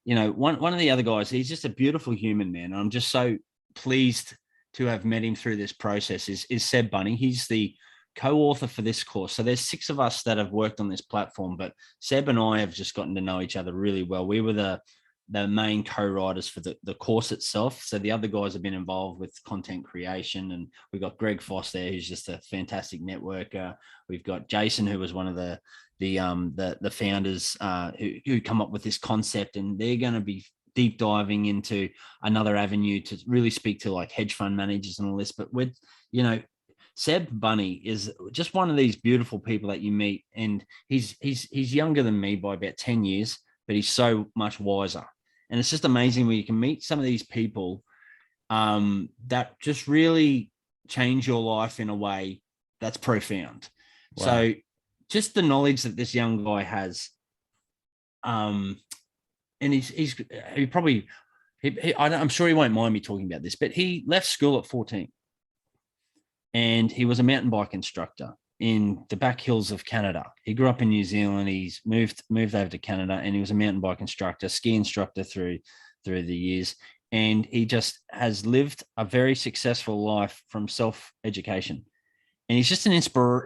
One of the other guys, he's just a beautiful human, man. And I'm just so pleased to have met him through this process is Seb Bunny. He's the co-author for this course. So there's 6 of us that have worked on this platform, but Seb and I have just gotten to know each other really well. We were the main co-writers for the course itself. So the other guys have been involved with content creation, and we've got Greg Foss there, who's just a fantastic networker. We've got Jason, who was one of the founders who come up with this concept, and they're going to be deep diving into another avenue to really speak to like hedge fund managers and all this. But with, Seb Bunny is just one of these beautiful people that you meet, and he's younger than me by about 10 years, but he's so much wiser. And it's just amazing when you can meet some of these people that just really change your life in a way that's profound. Wow. So just the knowledge that this young guy has, and I'm sure he won't mind me talking about this, but he left school at 14 and he was a mountain bike instructor in the back hills of Canada. He grew up in New Zealand. He's moved over to Canada, and he was a mountain bike instructor, ski instructor through the years. And he just has lived a very successful life from self-education. And he's just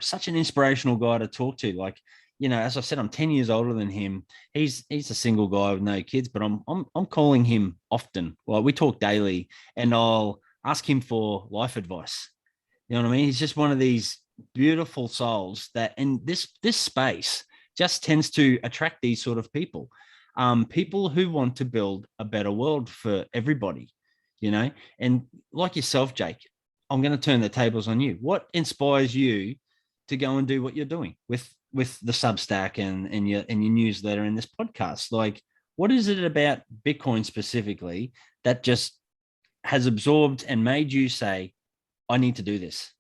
such an inspirational guy to talk to. Like, as I said, I'm 10 years older than him. He's a single guy with no kids, but I'm calling him often. Well, we talk daily, and I'll ask him for life advice. You know what I mean? He's just one of these beautiful souls that, and this space just tends to attract these sort of people, people who want to build a better world for everybody, and like yourself, Jake, I'm going to turn the tables on you. What inspires you to go and do what you're doing with the Substack and your newsletter and this podcast? Like, what is it about Bitcoin specifically that just has absorbed and made you say, I need to do this?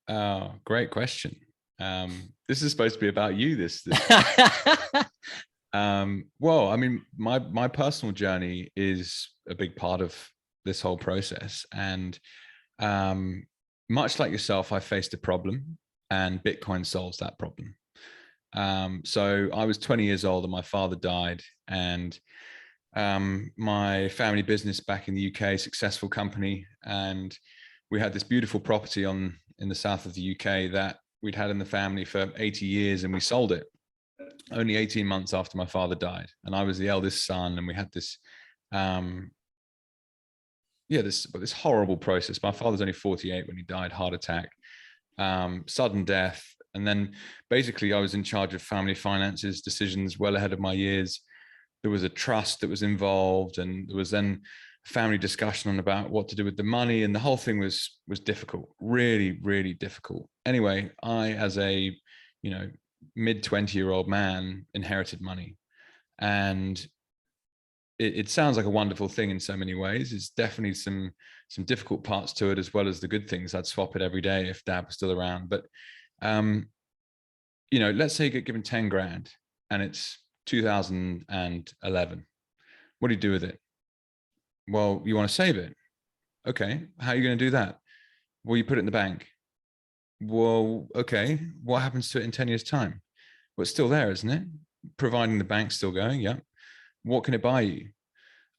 Oh, great question. This is supposed to be about you. This. Well, I mean, my personal journey is a big part of this whole process, and much like yourself, I faced a problem, and Bitcoin solves that problem. So I was 20 years old, and my father died, and my family business back in the UK, successful company, and we had this beautiful property in the south of the UK that we'd had in the family for 80 years, and we sold it only 18 months after my father died. And I was the eldest son, and we had this this horrible process. My father's only 48 when he died, heart attack, sudden death. And then basically I was in charge of family finances decisions well ahead of my years. There was a trust that was involved, and there was then family discussion on about what to do with the money, and the whole thing was difficult, really, really difficult. Anyway, I, as a mid 20-year-old man, inherited money, and it sounds like a wonderful thing in so many ways. It's definitely some difficult parts to it, as well as the good things. I'd swap it every day if Dad was still around. But let's say you get given 10 grand and it's 2011. What do you do with it? Well, you want to save it. Okay. How are you going to do that? Well, you put it in the bank. Well, okay. What happens to it in 10 years' time? Well, it's still there, isn't it? Providing the bank's still going. Yeah. What can it buy you?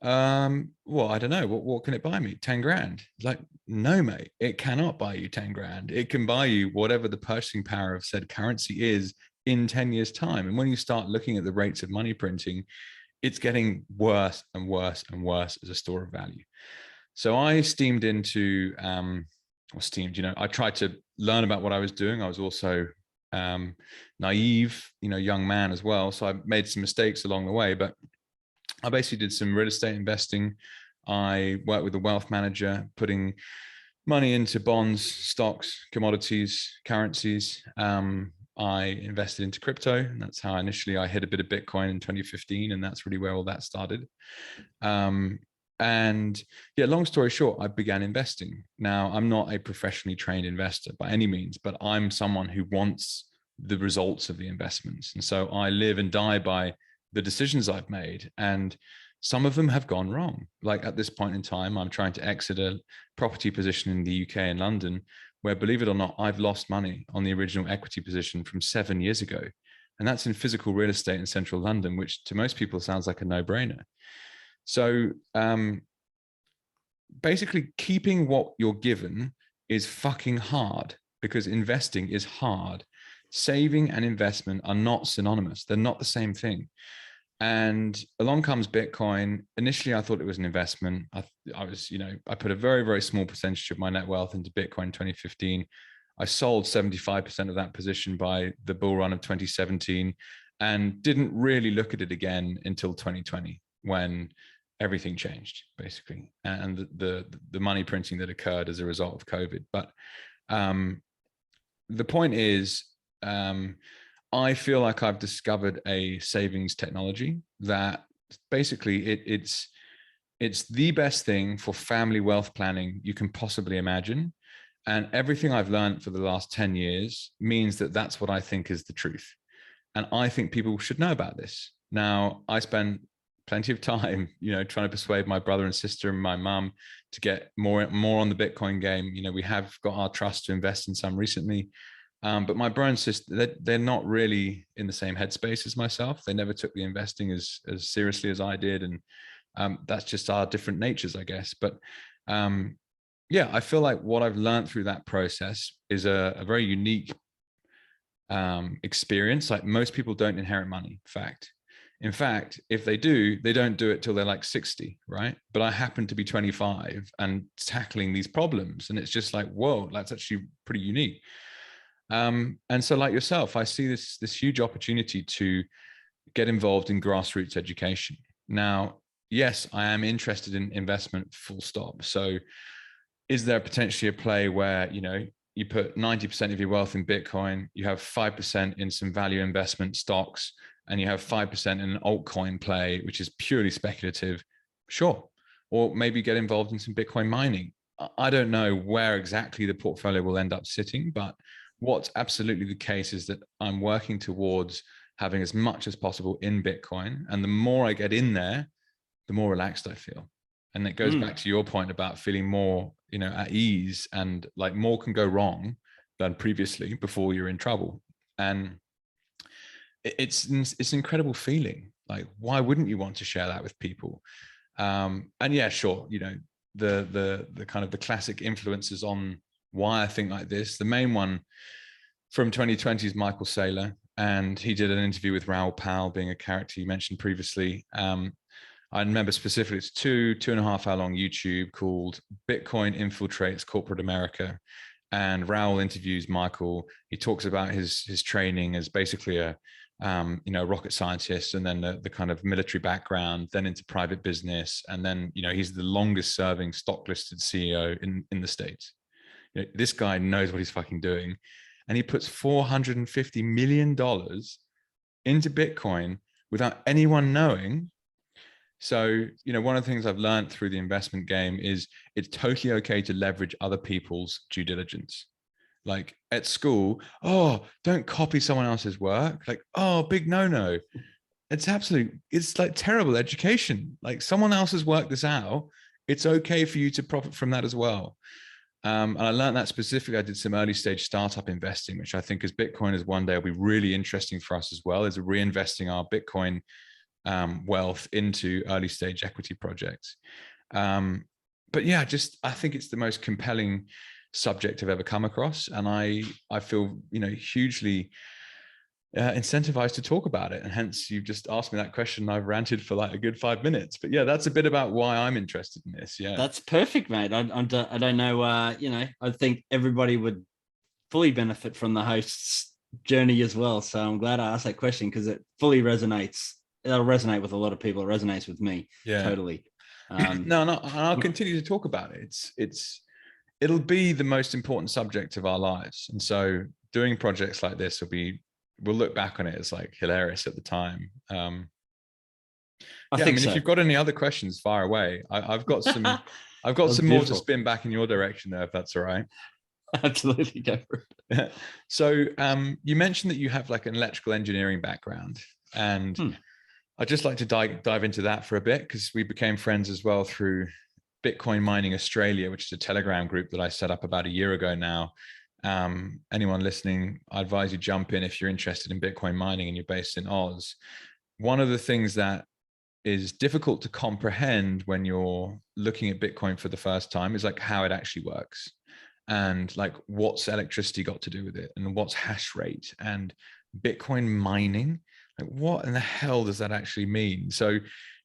Well, I don't know. What can it buy me? 10 grand. Like, no, mate, it cannot buy you 10 grand. It can buy you whatever the purchasing power of said currency is in 10 years' time. And when you start looking at the rates of money printing, it's getting worse and worse and worse as a store of value. So I steamed into, I tried to learn about what I was doing. I was also naive, young man as well. So I made some mistakes along the way, but I basically did some real estate investing. I worked with a wealth manager, putting money into bonds, stocks, commodities, currencies. I invested into crypto, and that's how initially I hit a bit of Bitcoin in 2015, and that's really where all that started. And yeah, long story short, I began investing. Now, I'm not a professionally trained investor by any means, but I'm someone who wants the results of the investments. And so I live and die by the decisions I've made. And some of them have gone wrong. Like at this point in time, I'm trying to exit a property position in the UK and London, where, believe it or not, I've lost money on the original equity position from 7 years ago. And that's in physical real estate in central London, which to most people sounds like a no-brainer. So basically, keeping what you're given is fucking hard, because investing is hard. Saving and investment are not synonymous. They're not the same thing. And along comes Bitcoin. Initially, I thought it was an investment. I was, I put a very, very small percentage of my net wealth into Bitcoin in 2015. I sold 75% of that position by the bull run of 2017 and didn't really look at it again until 2020, when everything changed, basically, and the money printing that occurred as a result of COVID. But the point is, I feel like I've discovered a savings technology that basically it's the best thing for family wealth planning you can possibly imagine. And everything I've learned for the last 10 years means that that's what I think is the truth. And I think people should know about this. Now, I spend plenty of time, trying to persuade my brother and sister and my mum to get more on the Bitcoin game. We have got our trust to invest in some recently. But my brother and sister, they're not really in the same headspace as myself. They never took the investing as seriously as I did. And that's just our different natures, I guess. But yeah, I feel like what I've learned through that process is a very unique experience. Like, most people don't inherit money. In fact, if they do, they don't do it till they're like 60, right? But I happen to be 25 and tackling these problems. And it's just like, whoa, that's actually pretty unique. And so, like yourself, I see this huge opportunity to get involved in grassroots education. Now, yes, I am interested in investment, full stop. So is there potentially a play where, you put 90% of your wealth in Bitcoin, you have 5% in some value investment stocks, and you have 5% in an altcoin play, which is purely speculative? Sure. Or maybe get involved in some Bitcoin mining. I don't know where exactly the portfolio will end up sitting, but what's absolutely the case is that I'm working towards having as much as possible in Bitcoin. And the more I get in there, the more relaxed I feel. And it goes back to your point about feeling more, at ease, and like more can go wrong than previously before you're in trouble. And it's an incredible feeling. Like, why wouldn't you want to share that with people? And yeah, sure. The kind of the classic influences on why I think like this. The main one from 2020 is Michael Saylor, and he did an interview with Raoul Pal, being a character you mentioned previously. I remember specifically, it's 2.5 hour long YouTube called Bitcoin Infiltrates Corporate America. And Raoul interviews Michael. He talks about his training as basically a rocket scientist, and then the kind of military background, then into private business. And then, he's the longest serving stock listed CEO in the States. This guy knows what he's fucking doing. And he puts $450 million into Bitcoin without anyone knowing. So, one of the things I've learned through the investment game is it's totally okay to leverage other people's due diligence. Like at school, oh, don't copy someone else's work. Like, oh, big no-no. It's like terrible education. Like, someone else has worked this out. It's okay for you to profit from that as well. And I learned that specifically. I did some early stage startup investing, which I think as Bitcoiners one day will be really interesting for us as well, is reinvesting our Bitcoin wealth into early stage equity projects. But yeah, I think it's the most compelling subject I've ever come across. And I feel, hugely incentivized to talk about it. And hence you've just asked me that question. I've ranted for like a good 5 minutes, but yeah, that's a bit about why I'm interested in this. Yeah, that's perfect, mate. I don't know. I think everybody would fully benefit from the host's journey as well. So I'm glad I asked that question, because it fully resonates. It'll resonate with a lot of people. It resonates with me. Yeah, totally. No, I'll continue to talk about it. It'll be the most important subject of our lives. And so doing projects like this we'll look back on it as like hilarious at the time. I think so. If you've got any other questions, fire away. I've got some more to spin back in your direction there, if that's all right. Absolutely, go for it. So you mentioned that you have like an electrical engineering background, and I'd just like to dive into that for a bit, because we became friends as well through Bitcoin Mining Australia, which is a Telegram group that I set up about a year ago now. Anyone listening, I advise you jump in if you're interested in Bitcoin mining and you're based in Oz. One of the things that is difficult to comprehend when you're looking at Bitcoin for the first time is like how it actually works, and like what's electricity got to do with it, and what's hash rate, and Bitcoin mining. Like, what in the hell does that actually mean? So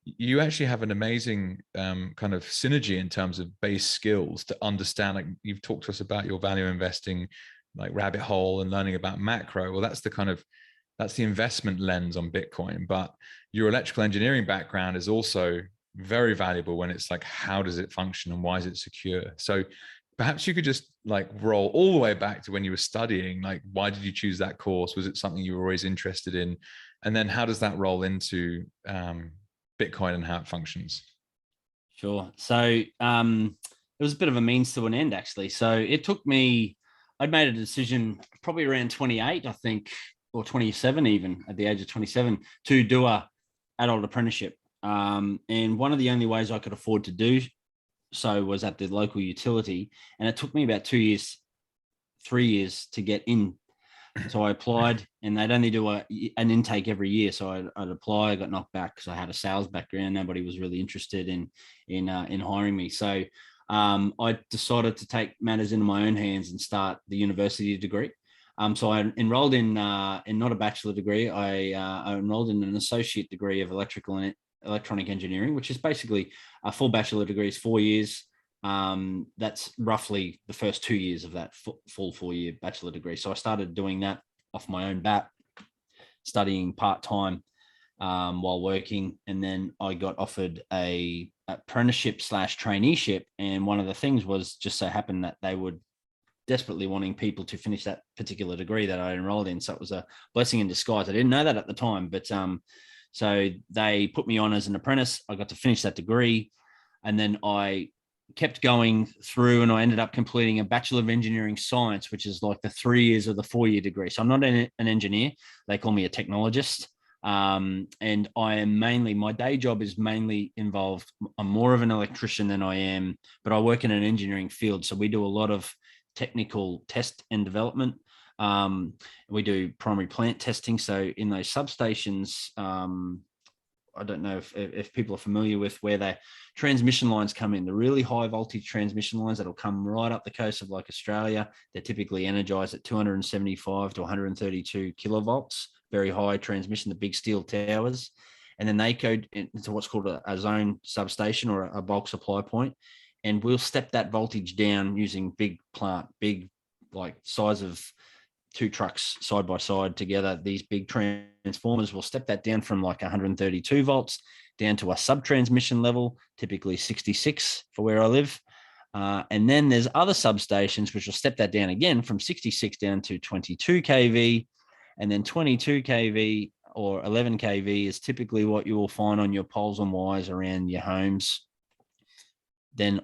you actually have an amazing kind of synergy in terms of base skills to understand. Like, you've talked to us about your value investing, like rabbit hole, and learning about macro. Well, that's the investment lens on Bitcoin. But your electrical engineering background is also very valuable when it's like, how does it function and why is it secure? So perhaps you could just like roll all the way back to when you were studying. Like, why did you choose that course? Was it something you were always interested in? And then how does that roll into Bitcoin and how it functions? Sure. So it was a bit of a means to an end, actually. So it took me, I'd made a decision probably around 28, I think, or 27 even, at the age of 27, to do a adult apprenticeship. And one of the only ways I could afford to do so was at the local utility. And it took me about 2 years, 3 years to get in. So I applied, and they'd only do an intake every year. So I'd apply. I got knocked back because I had a sales background. Nobody was really interested in hiring me. So I decided to take matters into my own hands and start the university degree. So I enrolled in not a bachelor degree. I enrolled in an associate degree of electrical and electronic engineering, which is basically a full bachelor degree is 4 years. That's roughly the first 2 years of that full 4-year bachelor degree. So I started doing that off my own bat, studying part-time while working. And then I got offered a apprenticeship / traineeship. And one of the things was just so happened that they would desperately wanting people to finish that particular degree that I enrolled in. So it was a blessing in disguise. I didn't know that at the time, but so they put me on as an apprentice. I got to finish that degree. And then I kept going through, and I ended up completing a Bachelor of Engineering Science, which is like the 3 years of the 4-year degree. So I'm not an engineer. They call me a technologist. And I am mainly, my day job is mainly involved. I'm more of an electrician than I am, but I work in an engineering field. So we do a lot of technical test and development. We do primary plant testing. So in those substations, I don't know if people are familiar with where their transmission lines come in, the really high voltage transmission lines that'll come right up the coast of like Australia. They're typically energized at 275 to 132 kilovolts, very high transmission, the big steel towers. And then they go into what's called a zone substation or a bulk supply point. And we'll step that voltage down using big plant, big like size of 2 trucks side by side together. These big transformers will step that down from like 132 volts down to a sub-transmission level, typically 66 for where I live. And then there's other substations which will step that down again from 66 down to 22 kV. And then 22 kV or 11 kV is typically what you will find on your poles and wires around your homes. Then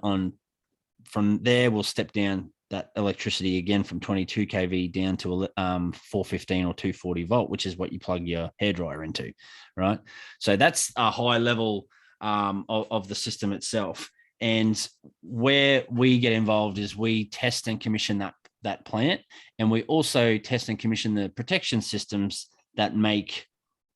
from there, we'll step down that electricity again from 22 kV down to 415 or 240 volt, which is what you plug your hairdryer into, right? So that's a high level of the system itself. And where we get involved is we test and commission that plant, and we also test and commission the protection systems that make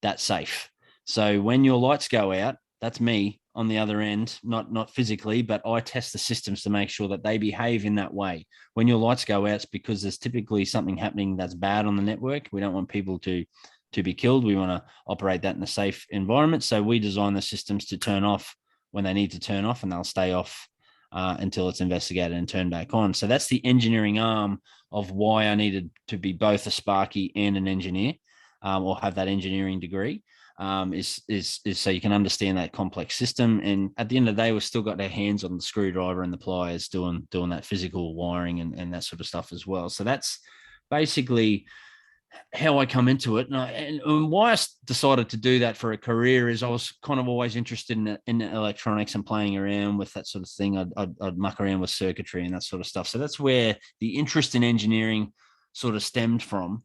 that safe. So when your lights go out, that's me on the other end, not physically, but I test the systems to make sure that they behave in that way. When your lights go out, it's because there's typically something happening that's bad on the network. We don't want people to be killed. We want to operate that in a safe environment. So we design the systems to turn off when they need to turn off, and they'll stay off until it's investigated and turned back on. So that's the engineering arm of why I needed to be both a Sparky and an engineer, or have that engineering degree. Is so you can understand that complex system. And at the end of the day, we've still got our hands on the screwdriver and the pliers doing that physical wiring and that sort of stuff as well. So that's basically how I come into it. And why I decided to do that for a career is I was kind of always interested in electronics and playing around with that sort of thing. I'd muck around with circuitry and that sort of stuff. So that's where the interest in engineering sort of stemmed from.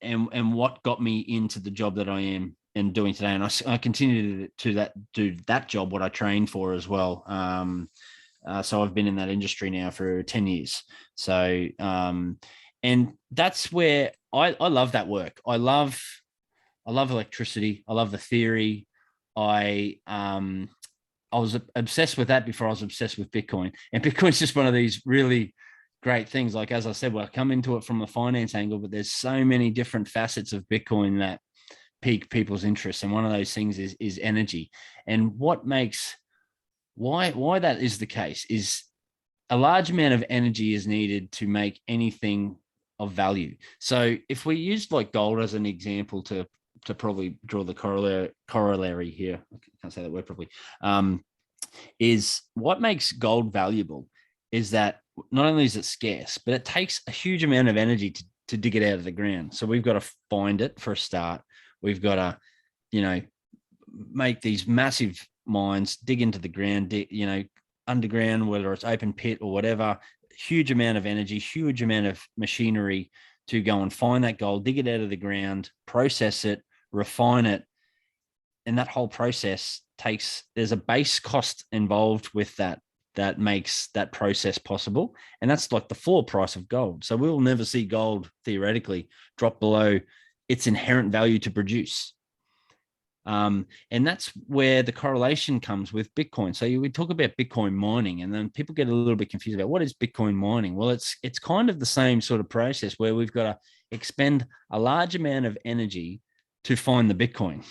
And what got me into the job that I am and doing today. And I continue to do that job, what I trained for as well. So I've been in that industry now for 10 years. So, and that's where I love that work. I love electricity. I love the theory. I was obsessed with that before I was obsessed with Bitcoin. And Bitcoin's just one of these really great things. Like, as I said, well, I come into it from a finance angle, but there's so many different facets of Bitcoin that pique people's interest. And one of those things is energy. And what makes why that is the case is a large amount of energy is needed to make anything of value. So if we use like gold as an example to probably draw the corollary here, I can't say that word properly, is what makes gold valuable is that not only is it scarce, but it takes a huge amount of energy to dig it out of the ground. So we've got to find it for a start. We've got to, make these massive mines, dig into the ground, underground, whether it's open pit or whatever, huge amount of energy, huge amount of machinery to go and find that gold, dig it out of the ground, process it, refine it. And that whole process there's a base cost involved with that makes that process possible. And that's like the floor price of gold. So we will never see gold theoretically drop below its inherent value to produce. And that's where the correlation comes with Bitcoin. So we talk about Bitcoin mining, and then people get a little bit confused about what is Bitcoin mining. Well, it's kind of the same sort of process where we've got to expend a large amount of energy to find the Bitcoin.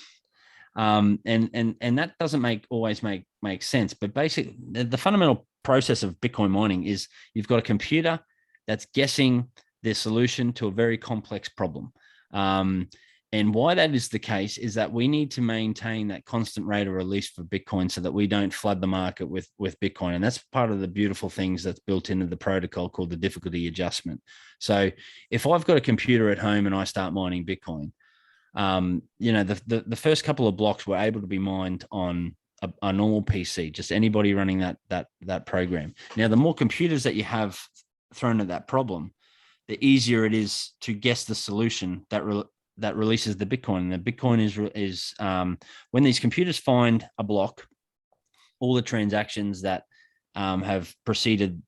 And that doesn't always make sense. But basically, the fundamental process of Bitcoin mining is you've got a computer that's guessing the solution to a very complex problem. And why that is the case is that we need to maintain that constant rate of release for Bitcoin so that we don't flood the market with Bitcoin. And that's part of the beautiful things that's built into the protocol called the difficulty adjustment. So if I've got a computer at home and I start mining Bitcoin, the first couple of blocks were able to be mined on a normal PC, just anybody running that program. Now, the more computers that you have thrown at that problem, the easier it is to guess the solution that releases the Bitcoin. And the Bitcoin is when these computers find a block, all the transactions that have preceded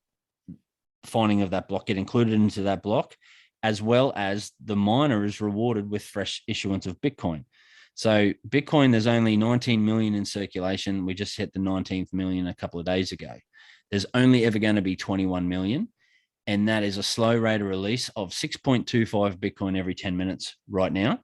finding of that block get included into that block, as well as the miner is rewarded with fresh issuance of Bitcoin. So Bitcoin, there's only 19 million in circulation. We just hit the 19th million a couple of days ago. There's only ever going to be 21 million. And that is a slow rate of release of 6.25 Bitcoin every 10 minutes right now.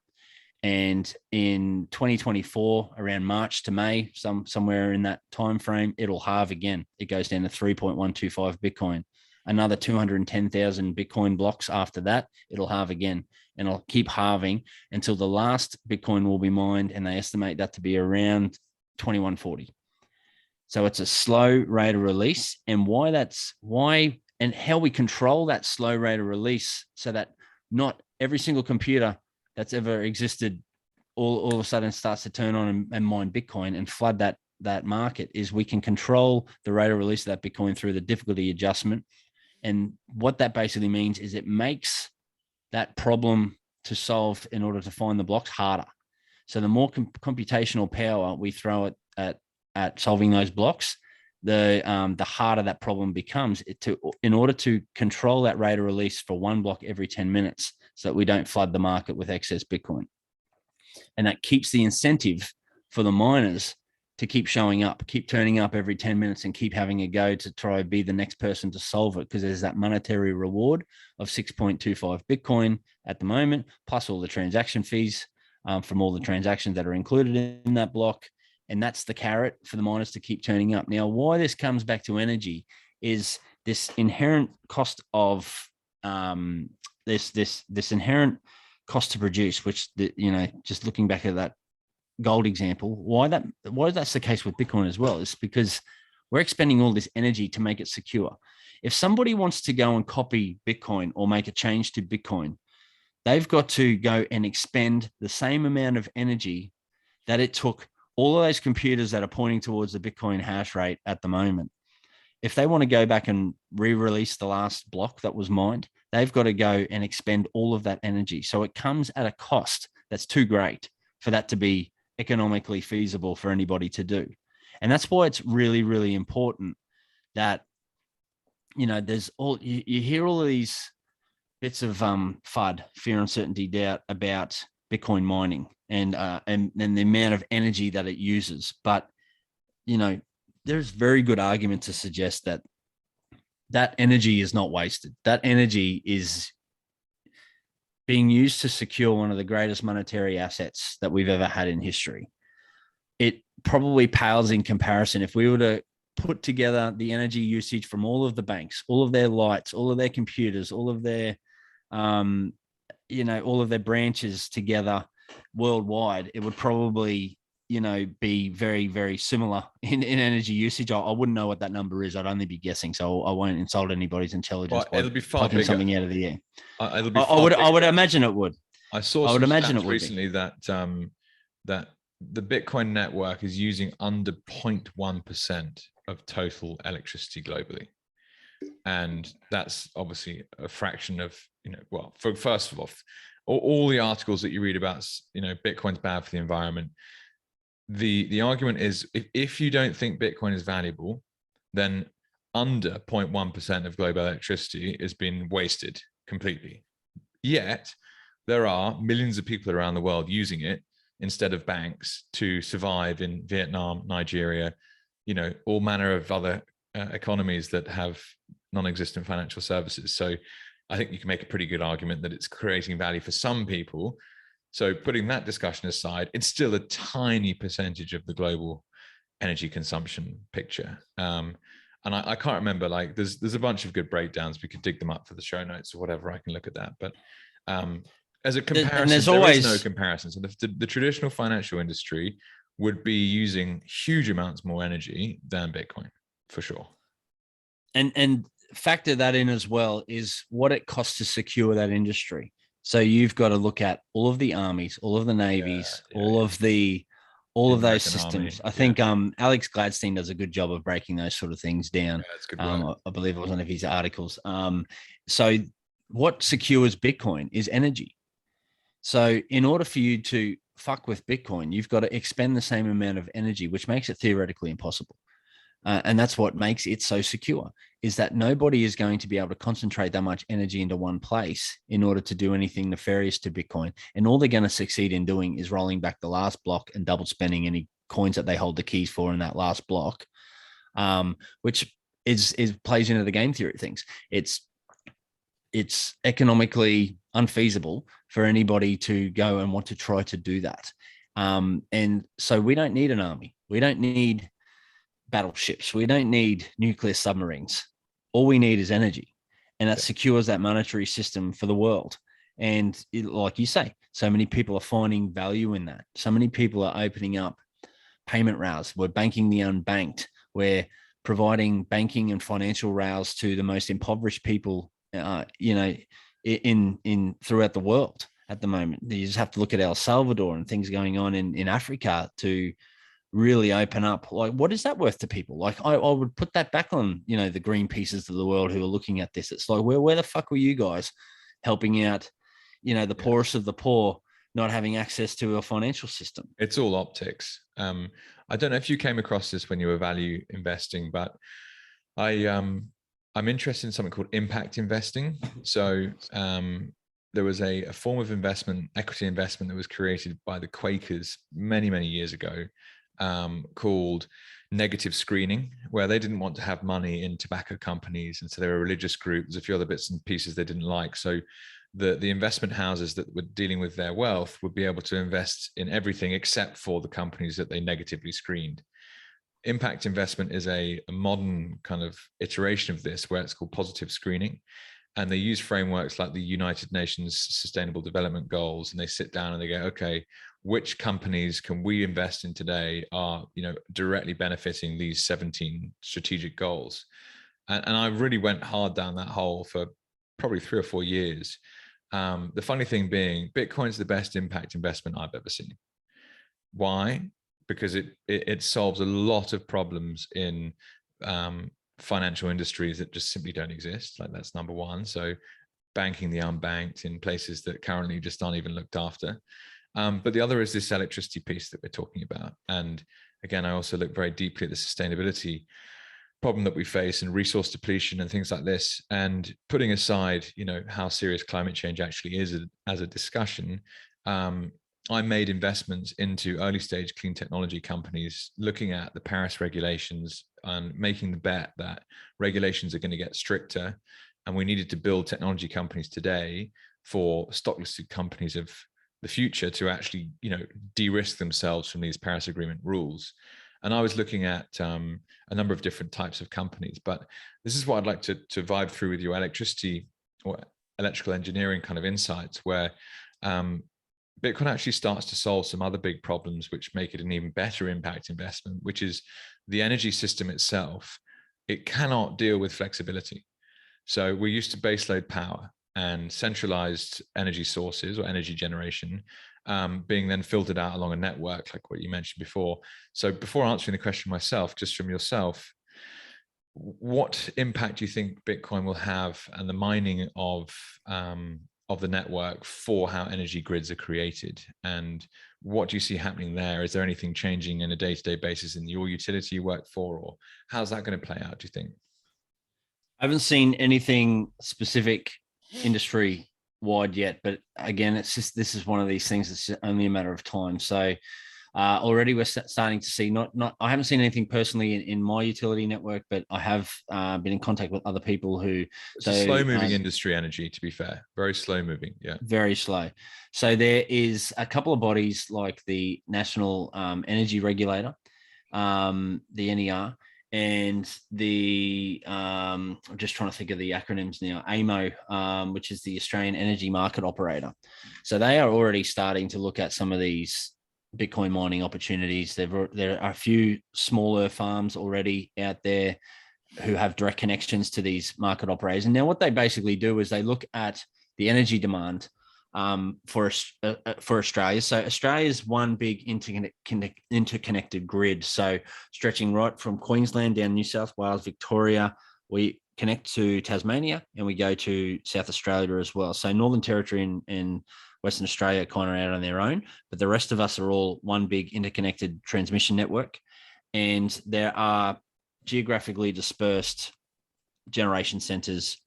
And in 2024, around March to May, somewhere in that time frame, it'll halve again. It goes down to 3.125 Bitcoin. Another 210,000 Bitcoin blocks after that, it'll halve again. And it'll keep halving until the last Bitcoin will be mined, and they estimate that to be around 2140. So it's a slow rate of release. And why and how we control that slow rate of release so that not every single computer that's ever existed all of a sudden starts to turn on and mine Bitcoin and flood that market is we can control the rate of release of that Bitcoin through the difficulty adjustment. And what that basically means is it makes that problem to solve in order to find the blocks harder. So the more computational power we throw at solving those blocks, the harder that problem becomes in order to control that rate of release for one block every 10 minutes so that we don't flood the market with excess Bitcoin. And that keeps the incentive for the miners to keep showing up, keep turning up every 10 minutes and keep having a go to try to be the next person to solve it, because there's that monetary reward of 6.25 Bitcoin at the moment, plus all the transaction fees from all the transactions that are included in that block. And that's the carrot for the miners to keep turning up. Now, why this comes back to energy is this inherent cost of this inherent cost to produce, which just looking back at that gold example, why that's the case with Bitcoin as well is because we're expending all this energy to make it secure. If somebody wants to go and copy Bitcoin or make a change to Bitcoin, they've got to go and expend the same amount of energy that it took all of those computers that are pointing towards the Bitcoin hash rate at the moment. If they want to go back and re-release the last block that was mined, they've got to go and expend all of that energy. So it comes at a cost that's too great for that to be economically feasible for anybody to do. And that's why it's really, really important that, there's you hear all of these bits of FUD, fear, uncertainty, doubt about Bitcoin mining and the amount of energy that it uses. But, there's very good argument to suggest that energy is not wasted. That energy is being used to secure one of the greatest monetary assets that we've ever had in history. It probably pales in comparison. If we were to put together the energy usage from all of the banks, all of their lights, all of their computers, all of their, all of their branches together worldwide, it would probably, be very, very similar in energy usage. I wouldn't know what that number is. I'd only be guessing. So I won't insult anybody's intelligence by it'll be far bigger. Something out of the air. It'll be I would imagine it would. I saw some stats recently that the Bitcoin network is using under 0.1% of total electricity globally. And that's obviously a fraction of, first of all the articles that you read about, Bitcoin's bad for the environment. The argument is if you don't think Bitcoin is valuable, then under 0.1% of global electricity is being wasted completely. Yet there are millions of people around the world using it instead of banks to survive in Vietnam, Nigeria, all manner of other economies that have non-existent financial services. So I think you can make a pretty good argument that it's creating value for some people. So putting that discussion aside, it's still a tiny percentage of the global energy consumption picture. And I can't remember, like there's a bunch of good breakdowns. We could dig them up for the show notes or whatever. I can look at that. But as a comparison, there is no comparison. So the traditional financial industry would be using huge amounts more energy than Bitcoin, for sure. And factor that in as well is what it costs to secure that industry. So you've got to look at all of the armies, all of the navies, all of those systems. I think Alex Gladstein does a good job of breaking those sort of things down. Yeah, that's good work. I believe it was one of his articles. So what secures Bitcoin is energy. So in order for you to fuck with Bitcoin, you've got to expend the same amount of energy, which makes it theoretically impossible. And that's what makes it so secure, is that nobody is going to be able to concentrate that much energy into one place in order to do anything nefarious to Bitcoin. And all they're going to succeed in doing is rolling back the last block and double spending any coins that they hold the keys for in that last block, which is plays into the game theory of things. It's economically unfeasible for anybody to go and want to try to do that. And so we don't need an army. We don't need battleships. We don't need nuclear submarines. All we need is energy, and that secures that monetary system for the world. And like you say, so many people are finding value in that. So many people are opening up payment rails. We're banking the unbanked. We're providing banking and financial rails to the most impoverished people, in throughout the world at the moment. You just have to look at El Salvador and things going on in Africa to really open up. Like, what is that worth to people? Like, I would put that back on, the Greenpeaces of the world who are looking at this. It's like, where the fuck were you guys helping out, the poorest of the poor, not having access to a financial system? It's all optics. I don't know if you came across this when you were value investing, but I'm interested in something called impact investing. So there was a form of investment, equity investment, that was created by the Quakers many, many years ago, called negative screening, where they didn't want to have money in tobacco companies. And so they were a religious group. There's a few other bits and pieces they didn't like. So the investment houses that were dealing with their wealth would be able to invest in everything except for the companies that they negatively screened. Impact investment is a modern kind of iteration of this, where it's called positive screening. And they use frameworks like the United Nations Sustainable Development Goals, and they sit down and they go, okay, which companies can we invest in today are, directly benefiting these 17 strategic goals? And I really went hard down that hole for probably 3 or 4 years. The funny thing being, Bitcoin's the best impact investment I've ever seen. Why? Because it solves a lot of problems in financial industries that just simply don't exist. Like, that's number one. So banking the unbanked in places that currently just aren't even looked after. But the other is this electricity piece that we're talking about. And again, I also look very deeply at the sustainability problem that we face and resource depletion and things like this. And putting aside, how serious climate change actually is as a discussion, I made investments into early stage clean technology companies, looking at the Paris regulations and making the bet that regulations are going to get stricter. And we needed to build technology companies today for stock listed companies of the future to actually, de-risk themselves from these Paris Agreement rules. And I was looking at a number of different types of companies, but this is what I'd like to vibe through with your electricity or electrical engineering kind of insights, where Bitcoin actually starts to solve some other big problems, which make it an even better impact investment, which is the energy system itself. It cannot deal with flexibility. So we're used to baseload power and centralized energy sources or energy generation being then filtered out along a network, like what you mentioned before. So before answering the question myself, just from yourself, what impact do you think Bitcoin will have and the mining of the network for how energy grids are created? And what do you see happening there? Is there anything changing in a day-to-day basis in your utility you work for, or how's that going to play out, do you think? I haven't seen anything specific industry wide yet, but again, this is one of these things that's only a matter of time. So already we're starting to see I haven't seen anything personally in my utility network, but I have been in contact with other people who. It's a slow moving industry, energy, to be fair, very slow moving. Yeah, very slow. So there is a couple of bodies like the National Energy Regulator, the NER, and the I'm just trying to think of the acronyms now, AEMO, which is the Australian Energy Market Operator. So they are already starting to look at some of these Bitcoin mining opportunities. There are a few smaller farms already out there who have direct connections to these market operators. And now what they basically do is they look at the energy demand for Australia. So Australia is one big interconnected grid. So stretching right from Queensland down New South Wales, Victoria, we connect to Tasmania, and we go to South Australia as well. So Northern Territory and Western Australia are kind of out on their own, but the rest of us are all one big interconnected transmission network. And there are geographically dispersed generation centres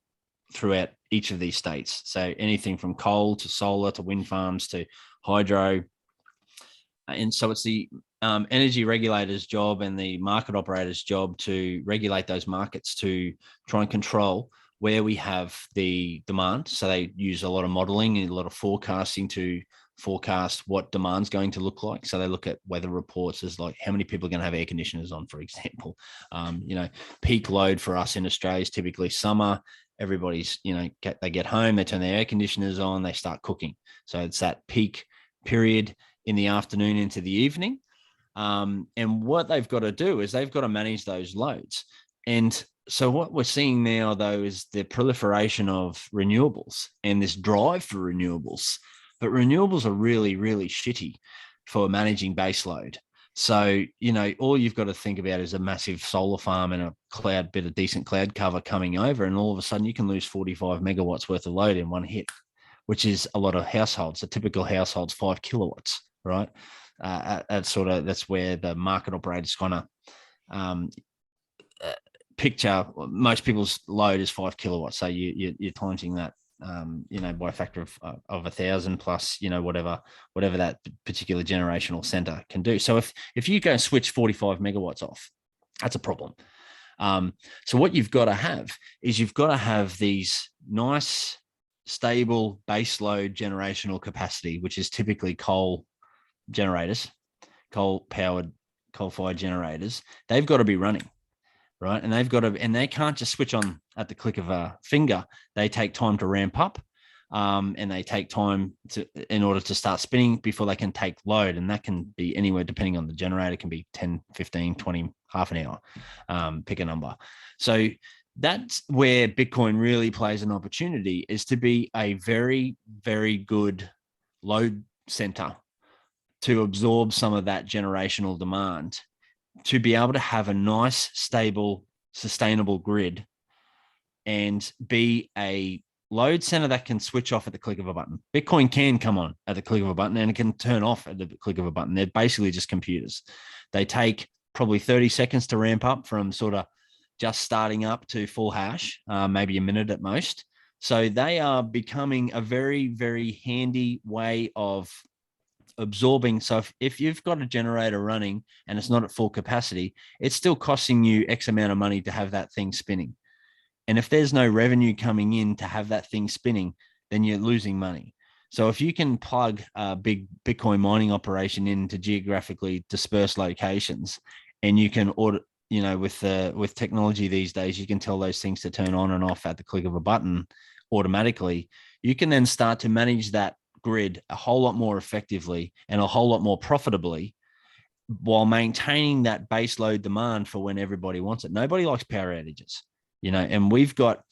throughout each of these states. So anything from coal to solar to wind farms to hydro. And so it's the energy regulator's job and the market operator's job to regulate those markets, to try and control where we have the demand. So they use a lot of modeling and a lot of forecasting to forecast what demand's going to look like. So they look at weather reports as like how many people are going to have air conditioners on, for example. Peak load for us in Australia is typically summer. Everybody's, they get home, they turn their air conditioners on, they start cooking. So it's that peak period in the afternoon into the evening. And what they've got to do is they've got to manage those loads. And so what we're seeing now, though, is the proliferation of renewables and this drive for renewables. But renewables are really, really shitty for managing base load. So, all you've got to think about is a massive solar farm and a bit of decent cloud cover coming over, and all of a sudden you can lose 45 megawatts worth of load in one hit, which is a lot of households. A typical household's 5 kilowatts, right? That's where the market operator's kind of picture. Most people's load is 5 kilowatts, so you're timing that by a factor of 1,000 plus, whatever that particular generational center can do. So if you go and switch 45 megawatts off, that's a problem. So what you've got to have is you've got to have these nice, stable base load generational capacity, which is typically coal generators, coal-fired generators. They've got to be running. Right. And they can't just switch on at the click of a finger. They take time to ramp up and they take time in order to start spinning before they can take load. And that can be anywhere, depending on the generator, it can be 10, 15, 20, half an hour, pick a number. So that's where Bitcoin really plays an opportunity, is to be a very, very good load center to absorb some of that generational demand, to be able to have a nice, stable, sustainable grid and be a load center that can switch off at the click of a button. Bitcoin can come on at the click of a button, and it can turn off at the click of a button. They're basically just computers. They take probably 30 seconds to ramp up from sort of just starting up to full hash, maybe a minute at most. So they are becoming a very, very handy way of absorbing. So if you've got a generator running and it's not at full capacity, it's still costing you X amount of money to have that thing spinning. And if there's no revenue coming in to have that thing spinning, then you're losing money. So if you can plug a big Bitcoin mining operation into geographically dispersed locations, and you can order, with technology these days, you can tell those things to turn on and off at the click of a button automatically. You can then start to manage that grid a whole lot more effectively and a whole lot more profitably, while maintaining that base load demand for when everybody wants it. Nobody likes power outages, and we've got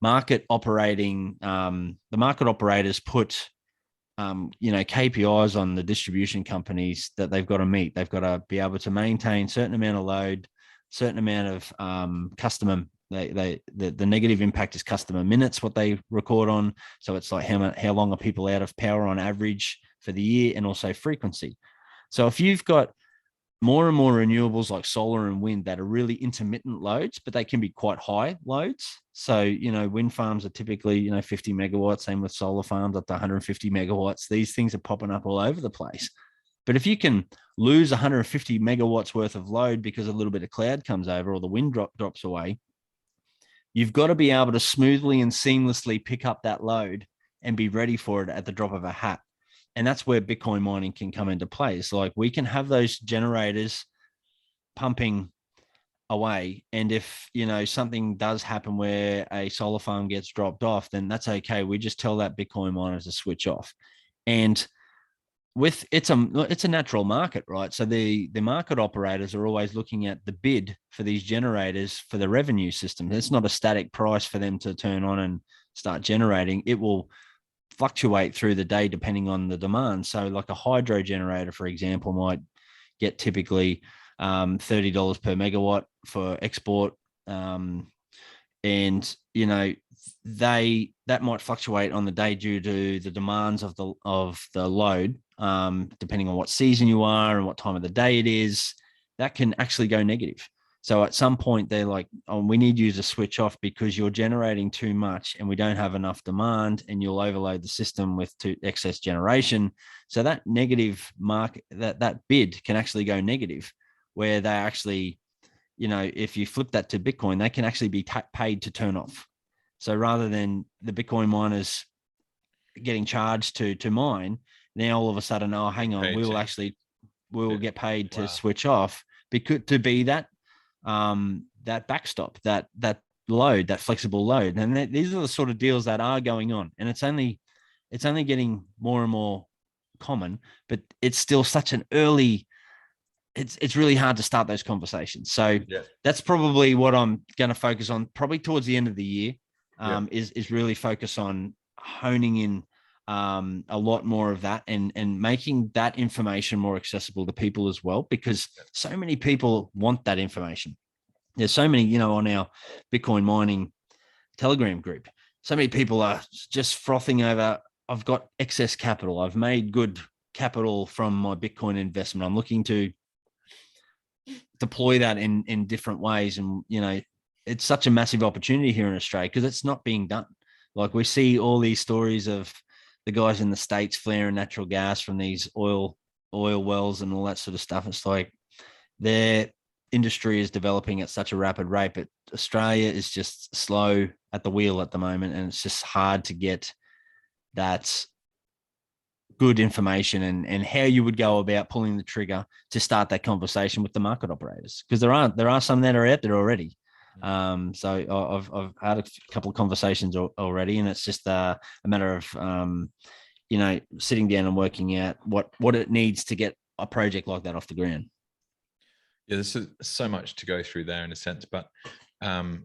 market operating. The market operators put KPIs on the distribution companies that they've got to meet. They've got to be able to maintain certain amount of load, certain amount of customer. The negative impact is customer minutes, what they record on. So it's like how long are people out of power on average for the year, and also frequency. So if you've got more and more renewables like solar and wind that are really intermittent loads, but they can be quite high loads. So, wind farms are typically, 50 megawatts, same with solar farms up to 150 megawatts. These things are popping up all over the place. But if you can lose 150 megawatts worth of load because a little bit of cloud comes over or the wind drops away, you've got to be able to smoothly and seamlessly pick up that load and be ready for it at the drop of a hat. And that's where Bitcoin mining can come into play. It's like we can have those generators pumping away. And if, something does happen where a solar farm gets dropped off, then that's okay. We just tell that Bitcoin miner to switch off. And it's a natural market, right? So the market operators are always looking at the bid for these generators for the revenue system. It's not a static price for them to turn on and start generating. It will fluctuate through the day depending on the demand. So like a hydro generator, for example, might get typically $30 per megawatt for export. And, that might fluctuate on the day due to the demands of the load, depending on what season you are and what time of the day it is. That can actually go negative. So at some point they're like, oh, we need you to switch off because you're generating too much and we don't have enough demand, and you'll overload the system with excess generation. So that negative market, that bid can actually go negative, where they actually, if you flip that to Bitcoin, they can actually be paid to turn off. So rather than the Bitcoin miners getting charged to mine, now all of a sudden, oh, hang on, we will get paid to switch off, because to be that backstop, that load, that flexible load. And these are the sort of deals that are going on, and it's only getting more and more common, but it's still such an early, it's really hard to start those conversations. So that's probably what I'm going to focus on probably towards the end of the year, is really focus on honing in a lot more of that and making that information more accessible to people as well, because so many people want that information. There's so many, on our Bitcoin mining Telegram group, so many people are just frothing over, I've got excess capital, I've made good capital from my Bitcoin investment, I'm looking to deploy that in different ways. And, it's such a massive opportunity here in Australia because it's not being done. Like we see all these stories of the guys in the States flaring natural gas from these oil wells and all that sort of stuff. It's like their industry is developing at such a rapid rate, but Australia is just slow at the wheel at the moment. And it's just hard to get that good information and how you would go about pulling the trigger to start that conversation with the market operators. Because there are some that are out there already. So I've had a couple of conversations already, and it's just a matter of, sitting down and working out what it needs to get a project like that off the ground. Yeah, there's so much to go through there in a sense, but I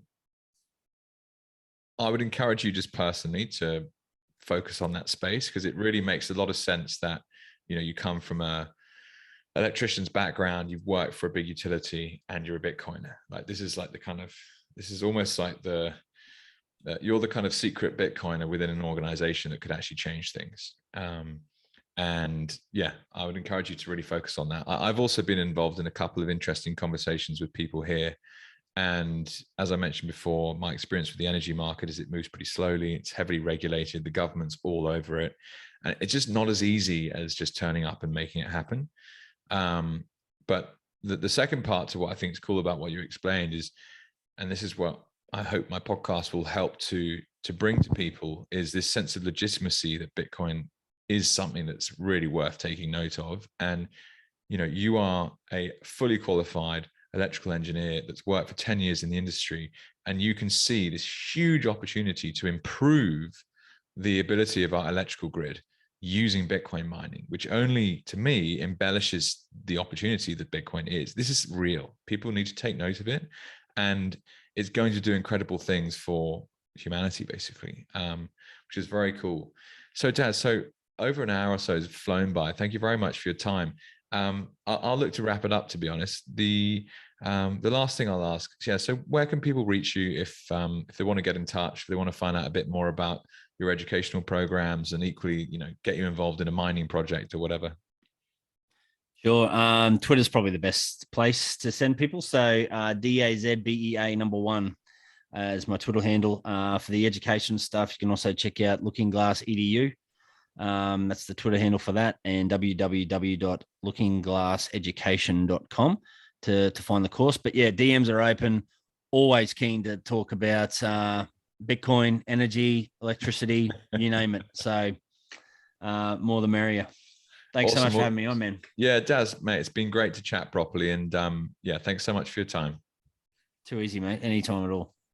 would encourage you just personally to focus on that space, because it really makes a lot of sense that, you come from a electrician's background, you've worked for a big utility, and you're a Bitcoiner. Like this is almost like the you're the kind of secret Bitcoiner within an organization that could actually change things. And yeah, I would encourage you to really focus on that. I've also been involved in a couple of interesting conversations with people here. And as I mentioned before, my experience with the energy market is it moves pretty slowly. It's heavily regulated. The government's all over it. And it's just not as easy as just turning up and making it happen. But the second part to what I think is cool about what you explained is, and this is what I hope my podcast will help to bring to people, is this sense of legitimacy that Bitcoin is something that's really worth taking note of. And, you know, you are a fully qualified electrical engineer that's worked for 10 years in the industry, and you can see this huge opportunity to improve the ability of our electrical grid using Bitcoin mining, which only, to me, embellishes the opportunity that Bitcoin is. This is real. People need to take note of it, and it's going to do incredible things for humanity, basically, which is very cool. So, Daz, so over an hour or so has flown by. Thank you very much for your time. I'll look to wrap it up, to be honest. The last thing I'll ask, yeah, so where can people reach you if they want to get in touch, if they want to find out a bit more about your educational programs, and equally, you know, get you involved in a mining project or whatever? Sure. Twitter's probably the best place to send people. So Daz Bea #1 is my Twitter handle. For the education stuff, you can also check out Looking Glass EDU. That's the Twitter handle for that, and www.lookingglasseducation.com to find the course. But yeah, DMs are open. Always keen to talk about Bitcoin, energy, electricity, you name it. So more the merrier. Thanks so much for having me on, man. Yeah, Daz, mate, it's been great to chat properly. And yeah, thanks so much for your time. Too easy, mate. Anytime at all.